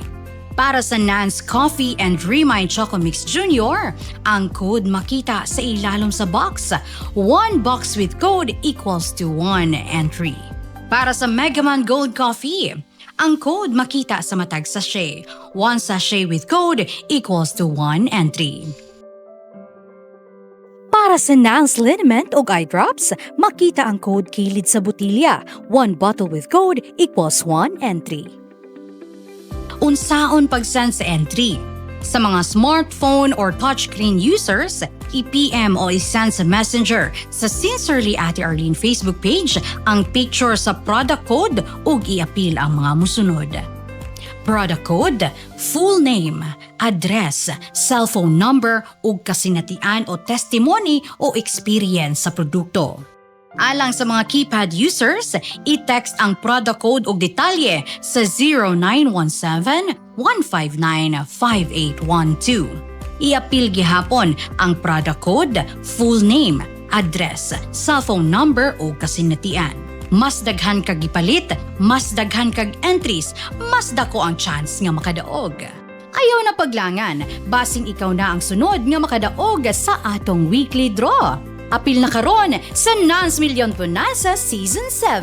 Para sa Nan's Coffee and Remind Choco Mix Junior, ang code makita sa ilalom sa box. 1 box with code equals to 1 entry. Para sa Megaman Gold Coffee, ang code makita sa matag sachet. 1 sachet with code equals to 1 entry. Para sa Nan's Liniment o Eye Drops, makita ang code kilid sa botilya. 1 bottle with code equals 1 entry. Unsaon pag-send sa entry? Sa mga smartphone or touchscreen users, i-PM o i-send sa Messenger sa Sincerely Ate Arlene Facebook page ang picture sa product code ug i-apil ang mga musunod. Product code, full name, address, cellphone number ug kasinatian o testimony o experience sa produkto. Alang sa mga keypad users, i-text ang product code ug detalye sa 0917-159-5812. I-apil gihapon ang product code, full name, address, cellphone number o kasinatian. Mas daghan kag gipalit, mas daghan kag entries, mas dako ang chance nga makadaog. Ayaw na paglangan, basing ikaw na ang sunod nga makadaog sa atong weekly draw. Apil na karon sa Nan's Million Bonanza Season 7.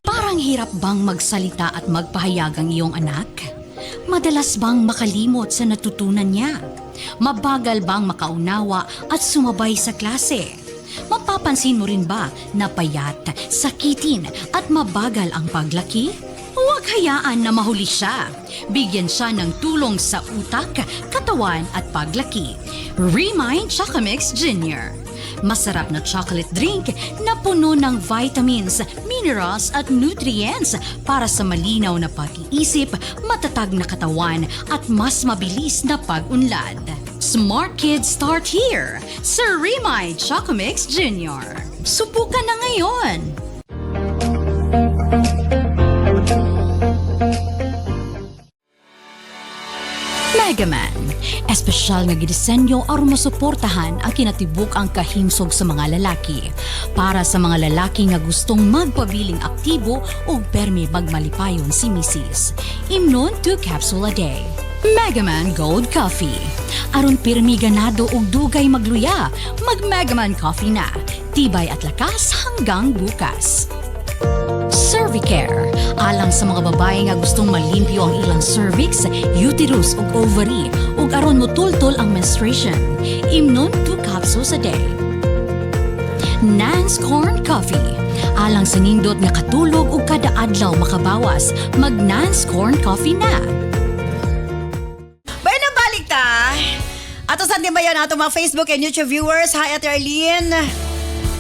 Parang hirap bang magsalita at magpahayag ang iyong anak? Madalas bang makalimot sa natutunan niya? Mabagal bang makaunawa at sumabay sa klase? Mapapansin mo rin ba na payat, sakitin at mabagal ang paglaki? Huwag hayaan na mahuli siya. Bigyan siya ng tulong sa utak, katawan at paglaki. Remind Chocomix Jr. Masarap na chocolate drink na puno ng vitamins, minerals at nutrients para sa malinaw na pag-iisip, matatag na katawan at mas mabilis na pag-unlad. Smart kids start here sa Remind Chocomix Jr. Subukan na ngayon! Megaman, espesyal nga gidisenyo aron masuportahan ang kinatibuk ang kahimsog sa mga lalaki. Para sa mga lalaki nga gustong magpabiling aktibo o permi magmalipayon si Mrs. Imnon 2 capsule a day. Megaman Gold Coffee. Aron pirmi ganado og dugay magluya, mag Megaman Coffee na. Tibay at lakas hanggang bukas. Cervicare. Alang sa mga babae nga gustong malimpyo ang ilang cervix, uterus ug ovary ug aron motultol ang menstruation. Imnon 2 capsules a day. Nan's Corn Coffee. Alang sa nindot nga katulog ug kada adlaw makabawas, mag Nan's Corn Coffee na. Bay na balik ta. Ato sa ba yan ato mga Facebook and YouTube viewers. Hi Ate Arlene.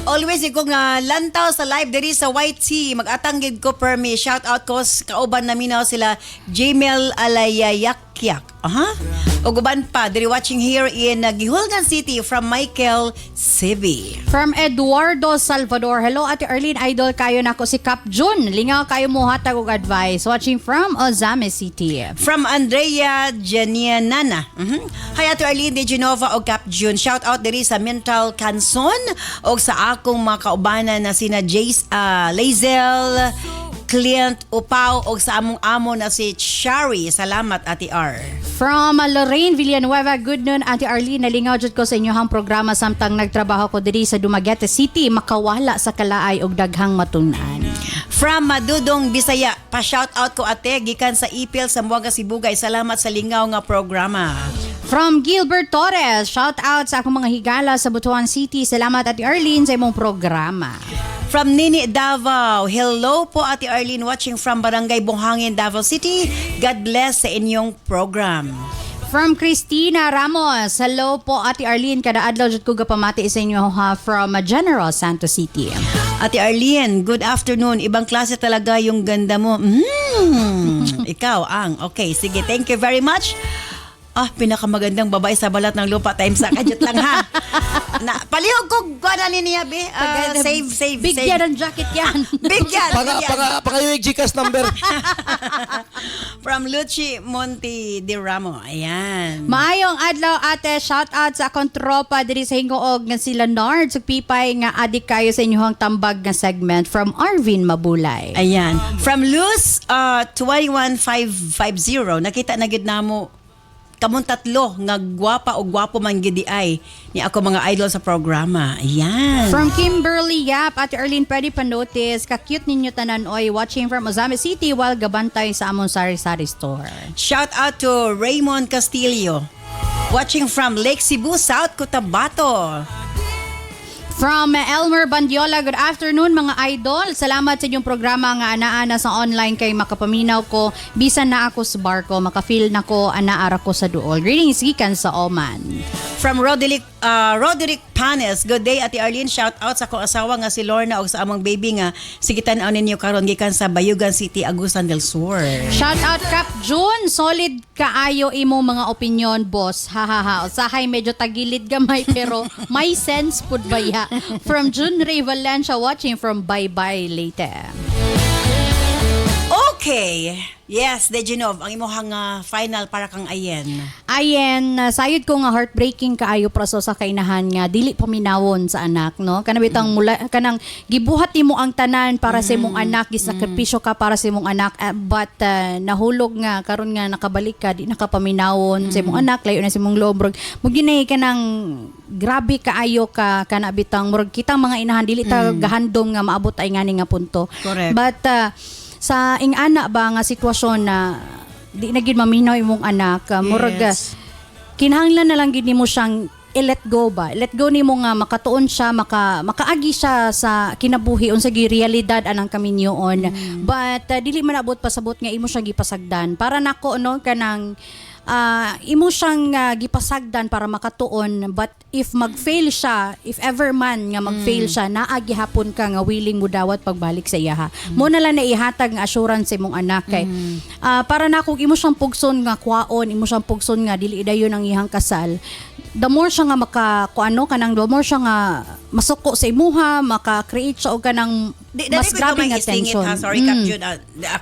Always iko nga lantaw sa live diri sa White Sea. Mag-atanggid ko permi. Shout out ko kauban naminaw sila Jamel Alayayak Pakyak. O guban pa, diri watching here in Gihulgan City from Michael Sibi. From Eduardo Salvador. Hello, Ate Arlene. Idol kayo na ako si Cap Jun. Lingaw kayo mo hatag og advice. Watching from Ozame City. From Andrea Janianana. Hi, Ate Arlene de Genova o Cap June. Shout out diri sa Mental Canson o sa akong mga kaubanan na sina Jace, Lazel, Client Upaw o sa among amo na si Shari. Salamat, Ate R. From Lorraine Villanueva, good noon, Ate Arlene. Nalingaw jud ko sa inyong programa samtang nagtrabaho ko diri sa Dumaguete City. Makawala sa kalaay og daghang matunan. From Madudong Bisaya, pa-shout out ko ate, gikan sa Ipil sa Muaga Sibugay. Salamat sa lingaw nga programa. From Gilbert Torres, shout out sa akong mga higala sa Butuan City. Salamat, Ate Arlene, sa imong programa. From Nini Davao, hello po Ate Arlene, watching from Barangay Buhangin, Davao City. God bless sa inyong program. From Christina Ramos, hello po Ate Arlene, kada adlaw jud ko gapamati sa inyo ha from General Santos City. Ate Arlene, good afternoon. Ibang klase talaga yung ganda mo. Ikaw ang. Okay, sige. Thank you very much. Pinakamagandang babae sa balat ng lupa times sa kajut lang ha. Palihog ko gana ni niya be. Save. Bigyan ng jacket yan. Bigyan. Pakayuig Gcash number. From Luchi Monte de Ramo. Ayan. Maayong adlaw ate, shout out sa akong tropa diri sa Hingoog nga sila Nard sa Pipay nga adik kayo sa inyong tambag nga segment from Arvin Mabulay. Ayan. From Luz 21550, nakita na gid namo kamong tatlo nga gwapa o gwapo man gid ay ni ako mga idol sa programa. Ayan. From Kimberly Yap, Ate Arlene, pwede pa notice, ka-cute ninyo tanan oy, watching from Ozame City while gabantay sa among sari-sari store. Shout out to Raymond Castillo, watching from Lake Cebu, South Cotabato. From Elmer Bandiola, good afternoon mga idol. Salamat sa inyong programa nga ana-ana sa online kay makapaminaw ko. Bisan na ako sa barko, makafeel na ko anaara ko sa duol. Greetings gikan sa Oman. From Roderick Panes, good day Ate Arlene, shout out sa akong asawa nga si Lorna o sa among baby nga sigitan-aw ninyo karon gikan sa Bayugan City, Agusan del Sur. Shout out Cap June, solid kaayo imo mga opinion boss. Hahaha. Usahay medyo tagilid gamay pero may sense pud baya. From June Ray Valencia, watching from Bye Leyte. Okay. Yes, Dejanov, ang imuhang final para kang Ayen. Ayen, sayod ko nga heartbreaking kaayo praso sa kainahan nga dili paminawon sa anak, no? Kanabitang mula kanang gibuhat nimo ang tanan para sa imong anak, gisakripisyo ka para sa imong anak, but nahulog nga karon nga nakabalik ka di nakapaminawon sa imong anak, layo na sa imong loob. Muginay kanang grabe kaayo ka kanabitang murag kitang mga inahan dili ta gahandom nga maabot ay ngani nga punto. Correct. But sa ingana ba nga sitwasyon na di na gid maminaw imong anak, murag kinahanglan na lang gid nimo siyang i-let go ba? Let go nimo nga makatuon siya, makaagi siya sa kinabuhi unsa gi realidad anang kaminyoon. But dili man abot pasabot nga imo siyang gipasagdan. Para nako no kanang imo siyang gipasagdan para makatuon, but if mag-fail siya, if ever man nga mag-fail siya, naagi hapon ka nga willing mo dawat pagbalik sa iya. Mo na lang na ihatag nga assurance sa imong anak kay para nako imo siyang pugson nga kwaon, imo siyang pugson nga dili dayon ang iyang kasal. The more siya nga the more siya nga masuko sa imuha, maka-create siya og kanang mas grabing attention. Sorry, Cap June,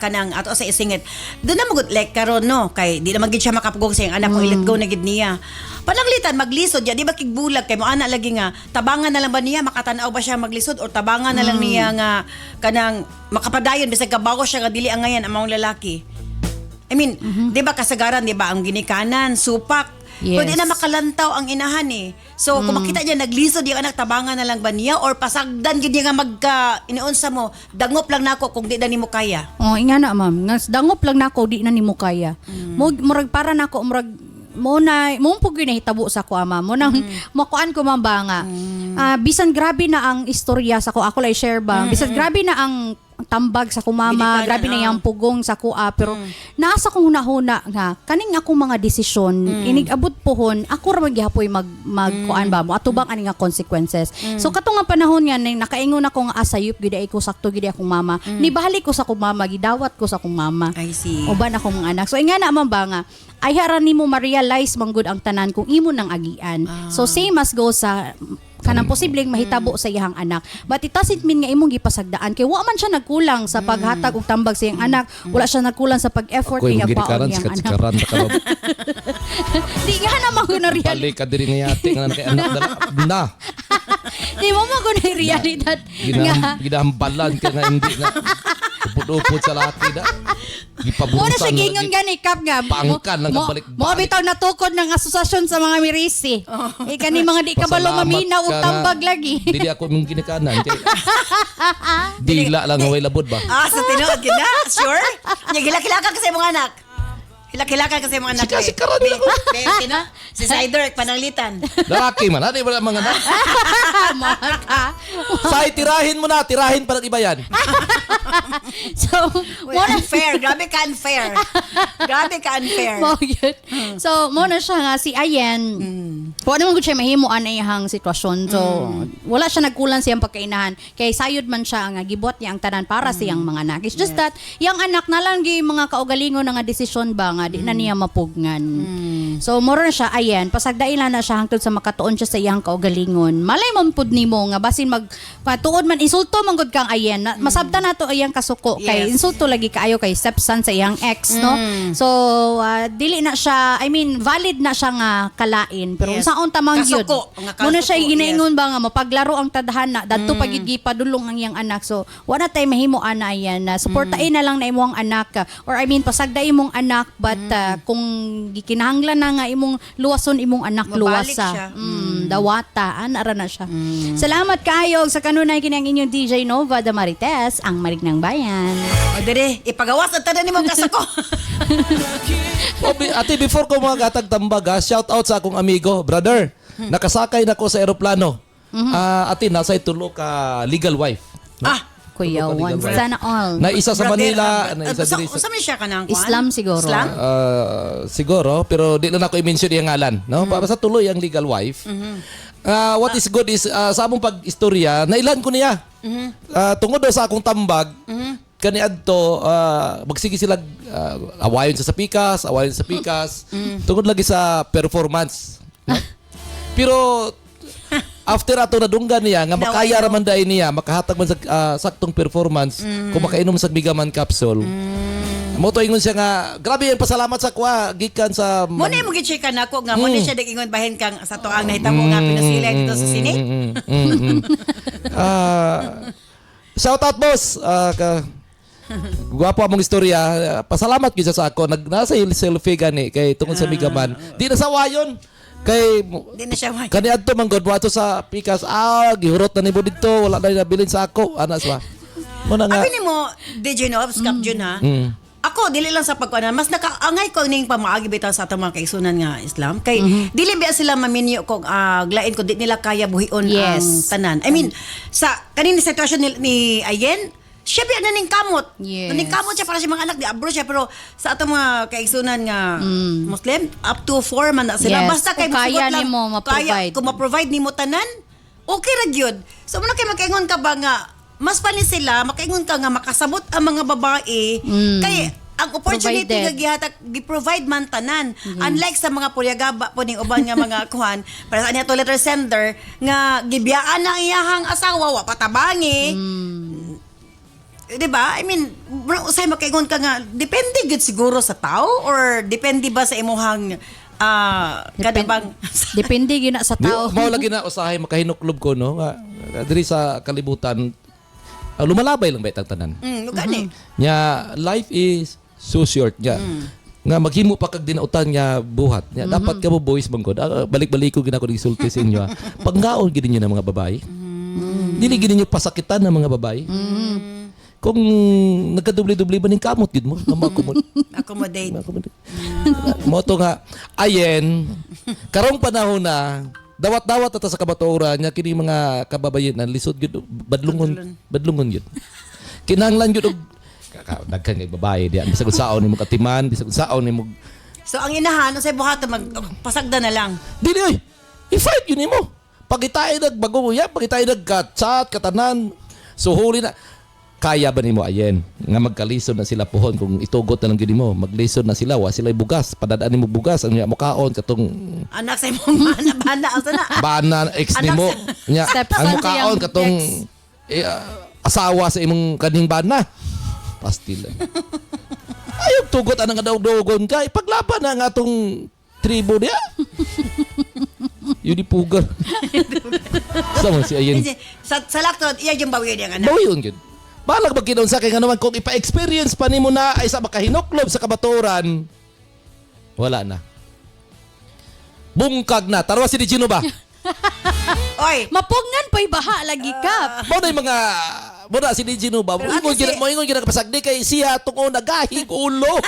kanang ato sa isingit. Doon na magud like karon no, kay di na magid siya makapugong sa iyang anak kung i-let go na gid niya. Pananglitan maglisod ya, di ba kigbulag kay mo ana lagi nga tabangan na lang ba niya, makatan-aw ba siya maglisod or tabangan na lang niya nga kanang makapadayon bisag kabago siya nga dili ang ngayan ang mga lalaki. I mean, di ba kasagaran, di ba ang ginikanan, supak. Yes. Pwede na makalantaw ang inahan eh. So, kung makita niya, naglisod yung anak, tabangan na lang ba niya? Or pasagdan yun nga iniunsa mo, dangop lang nako kung di na nimo kaya. Inga na ma'am, dangop lang nako di na nimo kaya. Murag para nako, mo pug nahitabo sa ko ama mo nang makuan ko man ba nga bisan grabe na ang istorya sa ko ako lay share ba bisan grabe na ang tambag sa kumama, Ginikanan, grabe na yung pugong sa kuha, pero nasa kong hunahuna nga kaning akong mga desisyon inigabot pohon ako ra magyapoy magkuan ba mo atubang ani nga consequences. So katong nga panahon nga ning nakaingon ako nga asayop gid ay ko sakto gid akong mama. Nibalik ko sa akong mama, gidawat ko sa akong mama. I see. Uban akong mga anak. So inga na man ba nga ay hara nimo ma-realize manggod ang tanan kung imo nang agian. So same as go sa kanang posibleng mahitabo sa iyang anak. But it doesn't mean nga imong gipasagdaan kay wa man siya nagkulang sa paghatag og tambag sa iyang anak. Wala siya nagkulang sa pag-effort Ako yung niya ginikaran, paon iyang anak. sikat-sikaran na karob. Di nga naman ko na realidad. Balik ka diri nga yate nga na kay anak na. Di mo man ko na realidad nga. Ginahambalan ka nga hindi na upod-upod sa laki na. Mo na siya gingon gani kap nga. Pangkan lang Mo kabalik-balik. bitaw natukod ng asosasyon sa mga mirisi. Kani mga di kabalo Pasalamat maminaw og ka tambag nga. lagi. Dili ako mong ginikanan. Kay dila lang nga way labod ba? Sa tinuod gid na? Sure? Nya gilakilaka ka sa imong anak. Hilak-hilakan kasi mga anak. Sika-sikaran din ako. Sino? Si Sider, pananglitan. Lalaki man, ano ba mga anak? Say, tirahin mo na, tirahin para iba yan. So, Well, unfair. Grabe ka unfair. Grabe ka unfair. mo yun. So, mo na siya nga si Ayen. Kung ano man gud siya mahimuan na iyang sitwasyon. So, wala siya nagkulang siyang pagkainahan. Kay sayod man siya nga gibot niya ang tanan para sa iyang mga anak. It's just that, yung anak na lang gi mga kaugalingon na nga desisyon ba nga di na niya mapugnan. So, moro na siya, ayan, pasagdaila na siya hangtod sa makatuon siya sa iyang kaugalingon. Malay man pud nimo nga basin tuod man insulto man gud kang ayan. Masabta na to iyang kasuko kay Yes. insulto lagi kaayo kay stepson sa iyang ex, no? So, dili na siya, I mean, valid na siya nga kalain. Pero Yes. saon tamang yun. Kasuko, nga Muna siya kasuko, ginaingon ba nga mapaglaro ang tadhana dadto pagigi padulong ang iyang anak. So, wala tay mahimo ana ayan. Suportahin na lang na imong anak or I mean pasagday imong anak but kung gikinahanglan na nga imong luwason imong anak Mabalik luwasa. siya. Dawata ara na siya. Salamat kaayo sa kanunay kini ang inyong DJ Nova Damarites, ang marig ng bayan. O dire, ipagawas ang tanan nimo kasako. Ate, before ko mga gatag tambag, shout out sa akong amigo, brother. Nakasakay na ko sa eroplano. Ate, nasa itulo ka legal wife. No? Kuya Tulog ka Juan, legal wife. sana all. Na isa sa Manila, na isa diri sa Unsa man siya kanang Islam siguro. Islam? siguro, pero di lang ako i-mention yung ngalan. No? Para sa tuloy ang legal wife. What is good is, sa among pag-istorya, nailan ko niya. Tungod daw sa akong tambag, kaniadto, magsige sila awayon sa pikas, tungod lagi sa performance. No? Pero, after ato nadunggan niya, nga makaya raman dahil niya, makahatag man sa saktong performance, kung makainom sa Bigaman capsule. Mo to ingon siya nga, grabe yung pasalamat sa kuha, gikan sa... Mo na mo gid-check na ako nga mo ni siya ingon bahin kang sa tuang nahitabo nga pinasila dito sa sini. Shout out boss. Gwapo among istorya. Pasalamat gyud sa ako. Nasa selfie gani kay tungod sa Bigaman. Di na sawayon. Kay Di na siya may. kani adto man god wato sa pikas. Gihurot na nibo dito. Wala na nabilin sa ako. Anas ba? Mo na nga. Abi nimo DJ no Scap Jun ha. Ako dili lang sa pagkuan mas nakaangay ko ning pamaagi bitaw sa atong mga kaigsunan nga Islam kay dili biya sila maminyo kog glain ko di nila kaya buhion ang Yes. tanan. I mean sa kanini sitwasyon ni Ayen siya biya na ning kamot. Yes. Naning kamot siya para sa mga anak di abro siya pero sa atong mga kaigsunan nga Muslim up to 4 man na sila Yes. basta kay Kung kaya musugot lang nimo ma-provide. kaya kung ma-provide nimo tanan okay ra gyud. So muna kay makaingon ka ba nga mas pa ni sila makaingon ka nga makasabot ang mga babae kay ang opportunity Provided. nga gihatag gi-provide man tanan unlike sa mga pulyagaba po ning uban nga mga kuhan para sa niya to letter sender nga gibiyaan ang iyahang asawa wa patabangi. Di ba? I mean, usay makaingon ka nga depende gud siguro sa tao or depende ba sa imuhang kadabang Depende gyud na sa tao. Mao lagi na usahay makahinuklob ko no. Nga, diri sa kalibutan lumalabay lang ba itang tanan. gani. Nya life is so short nya. Nga maghimo pa kag dinautan nga buhat. Nya dapat ka mo boys manggod. Balik-balik ko ginako gisulti sa inyo. Panggaon gid niyo ng mga babae. Dili gid niyo pasakitan ng mga babae. Kung nagkadubli-dubli ba ning kamot gid mo, nga Accommodate. mo to nga ayen karong panahon na dawat-dawat ata sa kabaturan nya kini mga kababayenan lisod gyud badlungon gyud. Kinahanglan yun og daghan kay babae diyan. Bisag saon nimo katiman, bisag saon nimo. So ang inahan, sa buhato, magpasagda na lang. Dili oy. I-fight yun nimo. Pagitay nagbaguya, pagitay nagka-chat, katanan. So huli na. Kaya ba nimo ayen nga magkalisod na sila pohon kung itugot na lang gyud nimo, maglisod na sila, wa sila bugas, padadaan nimo bugas ang iya mukaon katong Anak sa imong bana asa na. bana ex nimo nya Stepson ang mukaon siyang katong asawa sa imong kaning bana. Pastilan. Ayaw tugot anang kadaog-dogon ka, ipaglaban na nga atong tribo niya. Yun di pugar. Sama si ayen. Sa laktod, iya yung bawi niya anak. Bawi yun. Balag ba kinunsa kay nga naman kung ipa-experience pa nimo na ay sa makahinuklob sa kabaturan, wala na. Bungkag na. Tarwa si Gino ba? Oy, Mapungan pa'y baha lagi ka. Mo na yung mga muna si Gino ba? Mo ingon gina kapasagdi kay siya tungod nagahig ulo.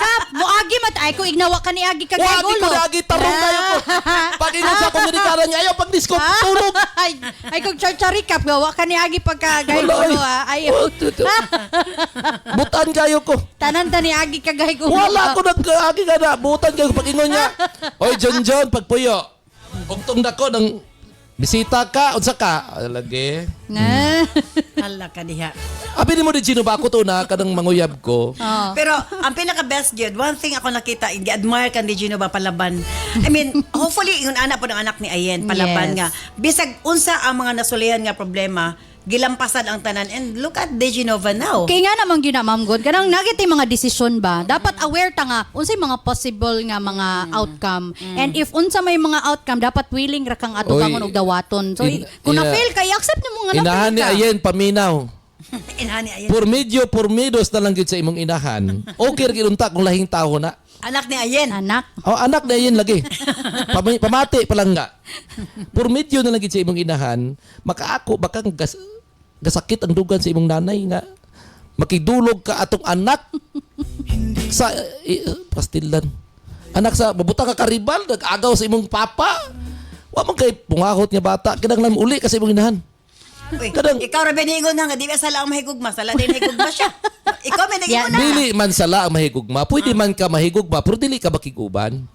Kap, moagi matay ko ignawa ka ni Agi kagay Wagi ko ulo. lagi tarong kayo ko. Pag-ingon sa komunikaran niya, ayaw pag-disco, tulog. Ay kung char-chari kap, gawa ka ni Agi pagkagay Wala, ulo ha. Ay, Butan kayo ko. tanan ta ni Agi kagay ulo. Wala ko nag-agi ka na. Butan kayo pag-ingon niya. Oy, John, pagpuyo. Ugtong dako ng bisita ka, unsa ka? Lagi. Na. hala ka diha. Abi ni mo di Gino ba ako to na kanang manguyab ko. Oh. Pero ang pinaka-best yun, one thing ako nakita, i-admire ka ni Gino ba palaban. I mean, hopefully, yung anak po ng anak ni Ayen, palaban Yes. nga. Bisag unsa ang mga nasulihan nga problema, gilampasan ang tanan. And look at De Genova now. Kaya nga namang gina Ma'am God, kanang nagiti mga desisyon ba, dapat aware ta nga unsay mga possible nga mga outcome. And if unsa may mga outcome, dapat willing ra kang atubangon Oy, og dawaton. So kung na-fail ka, i-accept mo nga Inahan ni na-fail ka. Ayen paminaw. Inani Ayen. Pormidos na lang gyud sa imong inahan. Okay ra gidunta kung lahing tawo na. Anak ni Ayen. Anak. Oh, anak na Ayen lagi. Pamati pa lang nga. Pormidyo na lang gyud sa imong inahan, makaako baka gasakit ang dugan sa imong nanay nga makidulog ka atong anak sa pastilan. Anak sa mabuta ka karibal, nag-agaw sa imong papa. Wa man kay pungakot nga bata, kinahanglan uli ka sa imong inahan. Uy, Kadang- ikaw ra biniingon nga, di ba sala ang mahigugma, sala din mahigugma siya. Ikaw may nagingon na. Dili man sala ang mahigugma, pwede man ka mahigugma, pero dili ka makiguban.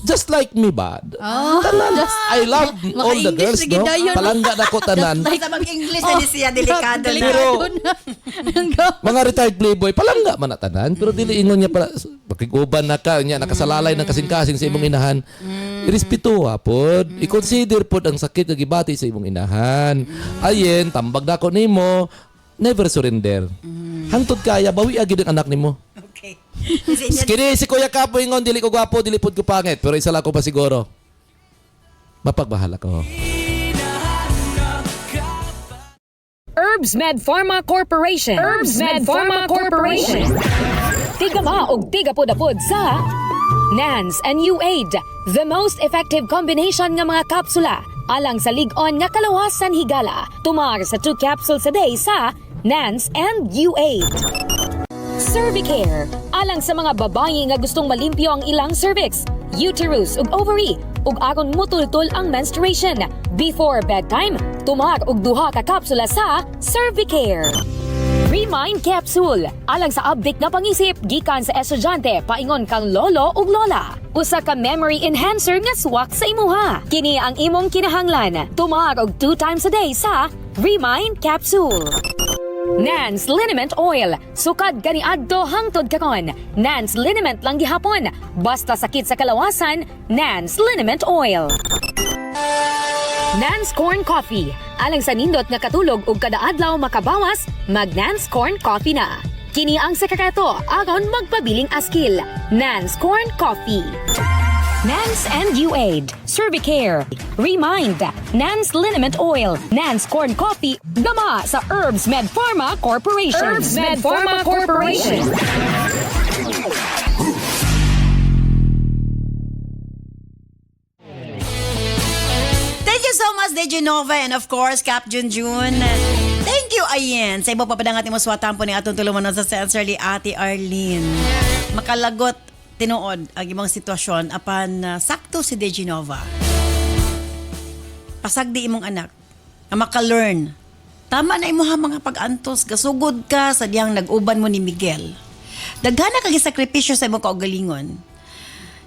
Just like me, bad. Tanan, I love all the girls, Maka-English no? lagi dayon. Palangga na ko tanan. Sa mag-English na ni siya, delikado na. Pero- Mga retired playboy, palangga man na tanan, pero dili ingon niya pala, makiguban na ka, niya, nakasalalay ng kasing-kasing sa imong inahan. Irespeto pod. I-consider pod ang sakit nga gibati sa imong inahan. Ayen, tambag na ko nimo, never surrender. Hangtod kaya, bawi agad ang anak nimo. Okay. Kini si Kuya Kapo ingon, dili ko gwapo, dili pod ko pangit, pero isa lang ko pa siguro. Mapagbahala ko. Herbs Med Pharma Corporation. Herbs Med Pharma Corporation. Tigama og tigapod-apod sa NANS and U8, the most effective combination nga mga kapsula alang sa lig-on nga kalawasan higala. Tumar sa 2 capsules a day sa NANS and U8. Cervicare, alang sa mga babae nga gustong malimpyo ang ilang cervix, uterus ug ovary, ug aron mutultol ang menstruation. Before bedtime, tumar og 2 ka kapsula sa Cervicare. Remind Capsule, alang sa update nga pangisip gikan sa estudyante paingon kang lolo ug lola. Usa ka memory enhancer nga swak sa imuha. Kini ang imong kinahanglan. Tumar og 2 times a day sa Remind Capsule. Nance Liniment Oil. Sukad kaniadto hangtod kakon. Nance Liniment lang gihapon. Basta sakit sa kalawasan, Nance Liniment Oil. Nance Corn Coffee. Alang sa nindot nga katulog ug kada adlaw makabawas, mag Nance Corn Coffee na. Kini ang sekreto aron magpabiling askil. Nance Corn Coffee. Nance and U8, Cervicare, Remind, Nance Liniment Oil, Nance Corn Coffee, gama sa Herbs Med Pharma Corporation. Herbs Med Pharma Corporation. Thank you so much, De Genova, and of course, Cap Junjun. Thank you, Ayen. Sa iba papadangat mo suwatan po ni atong tulumanon sa sensorly Ate Arlene. Makalagot tinuod ang imong sitwasyon apan sakto si De Genova. Pasagdi imong anak nga maka-learn Tama na imuha mga pag-antos, gasugod ka sa diyang nag-uban mo ni Miguel. Daghana kag sakripisyo sa imong kaugalingon.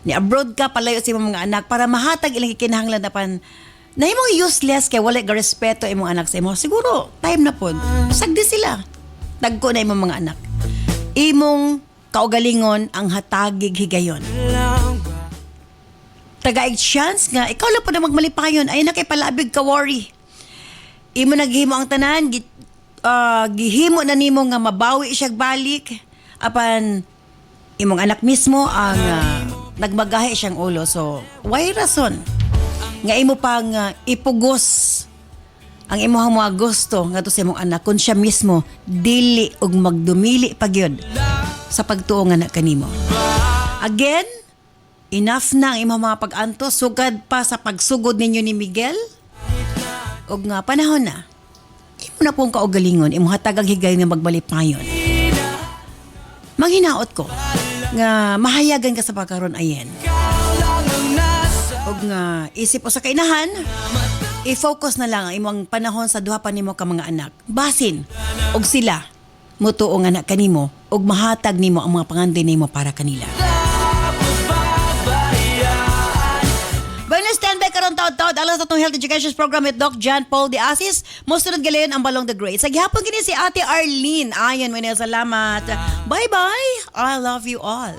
Ni abroad ka palayo sa imong mga anak para mahatag ilang kinahanglan na pan na imong useless kay wala ga respeto imong anak sa imo. Siguro time na pod. Sagdi sila. Dagko na imong mga anak. Imong kaugalingon ang hatagig higayon. Tagaig chance nga ikaw lang po na magmalipayon ay na kay palabig ka worry. Imo naghimo ang tanan gihimo na nimo nga mabawi siya balik apan imong anak mismo ang nagmagahi siyang ulo. So why rason nga imo pang ipugos ang imong mga gusto ngadto sa imong anak kun siya mismo dili og magdumili pagyud sa pagtuo nga anak kanimo. Again, enough na ang imong mga pag-antos sugad pa sa pagsugod ninyo ni Miguel. Og nga panahon na. Imo na pong kaugalingon, imo hatag ang higay nga magbalipayon. Manghinaot ko nga mahayagan ka sa pagkaron ayen. Og nga isip o sa kainahan, i-focus na lang ang imong panahon sa duha pa nimo ka mga anak. Basin og sila mutuo nga anak kanimo og mahatag nimo ang mga pangandoy nimo para kanila. Bueno, standby karon taod-taod alas sa itong health education program with Doc John Paul de Asis. Musunod galayon ang Balong the Great. Sa gihapon kini si Ate Arlene. Ayan, salamat. Bye-bye. I love you all.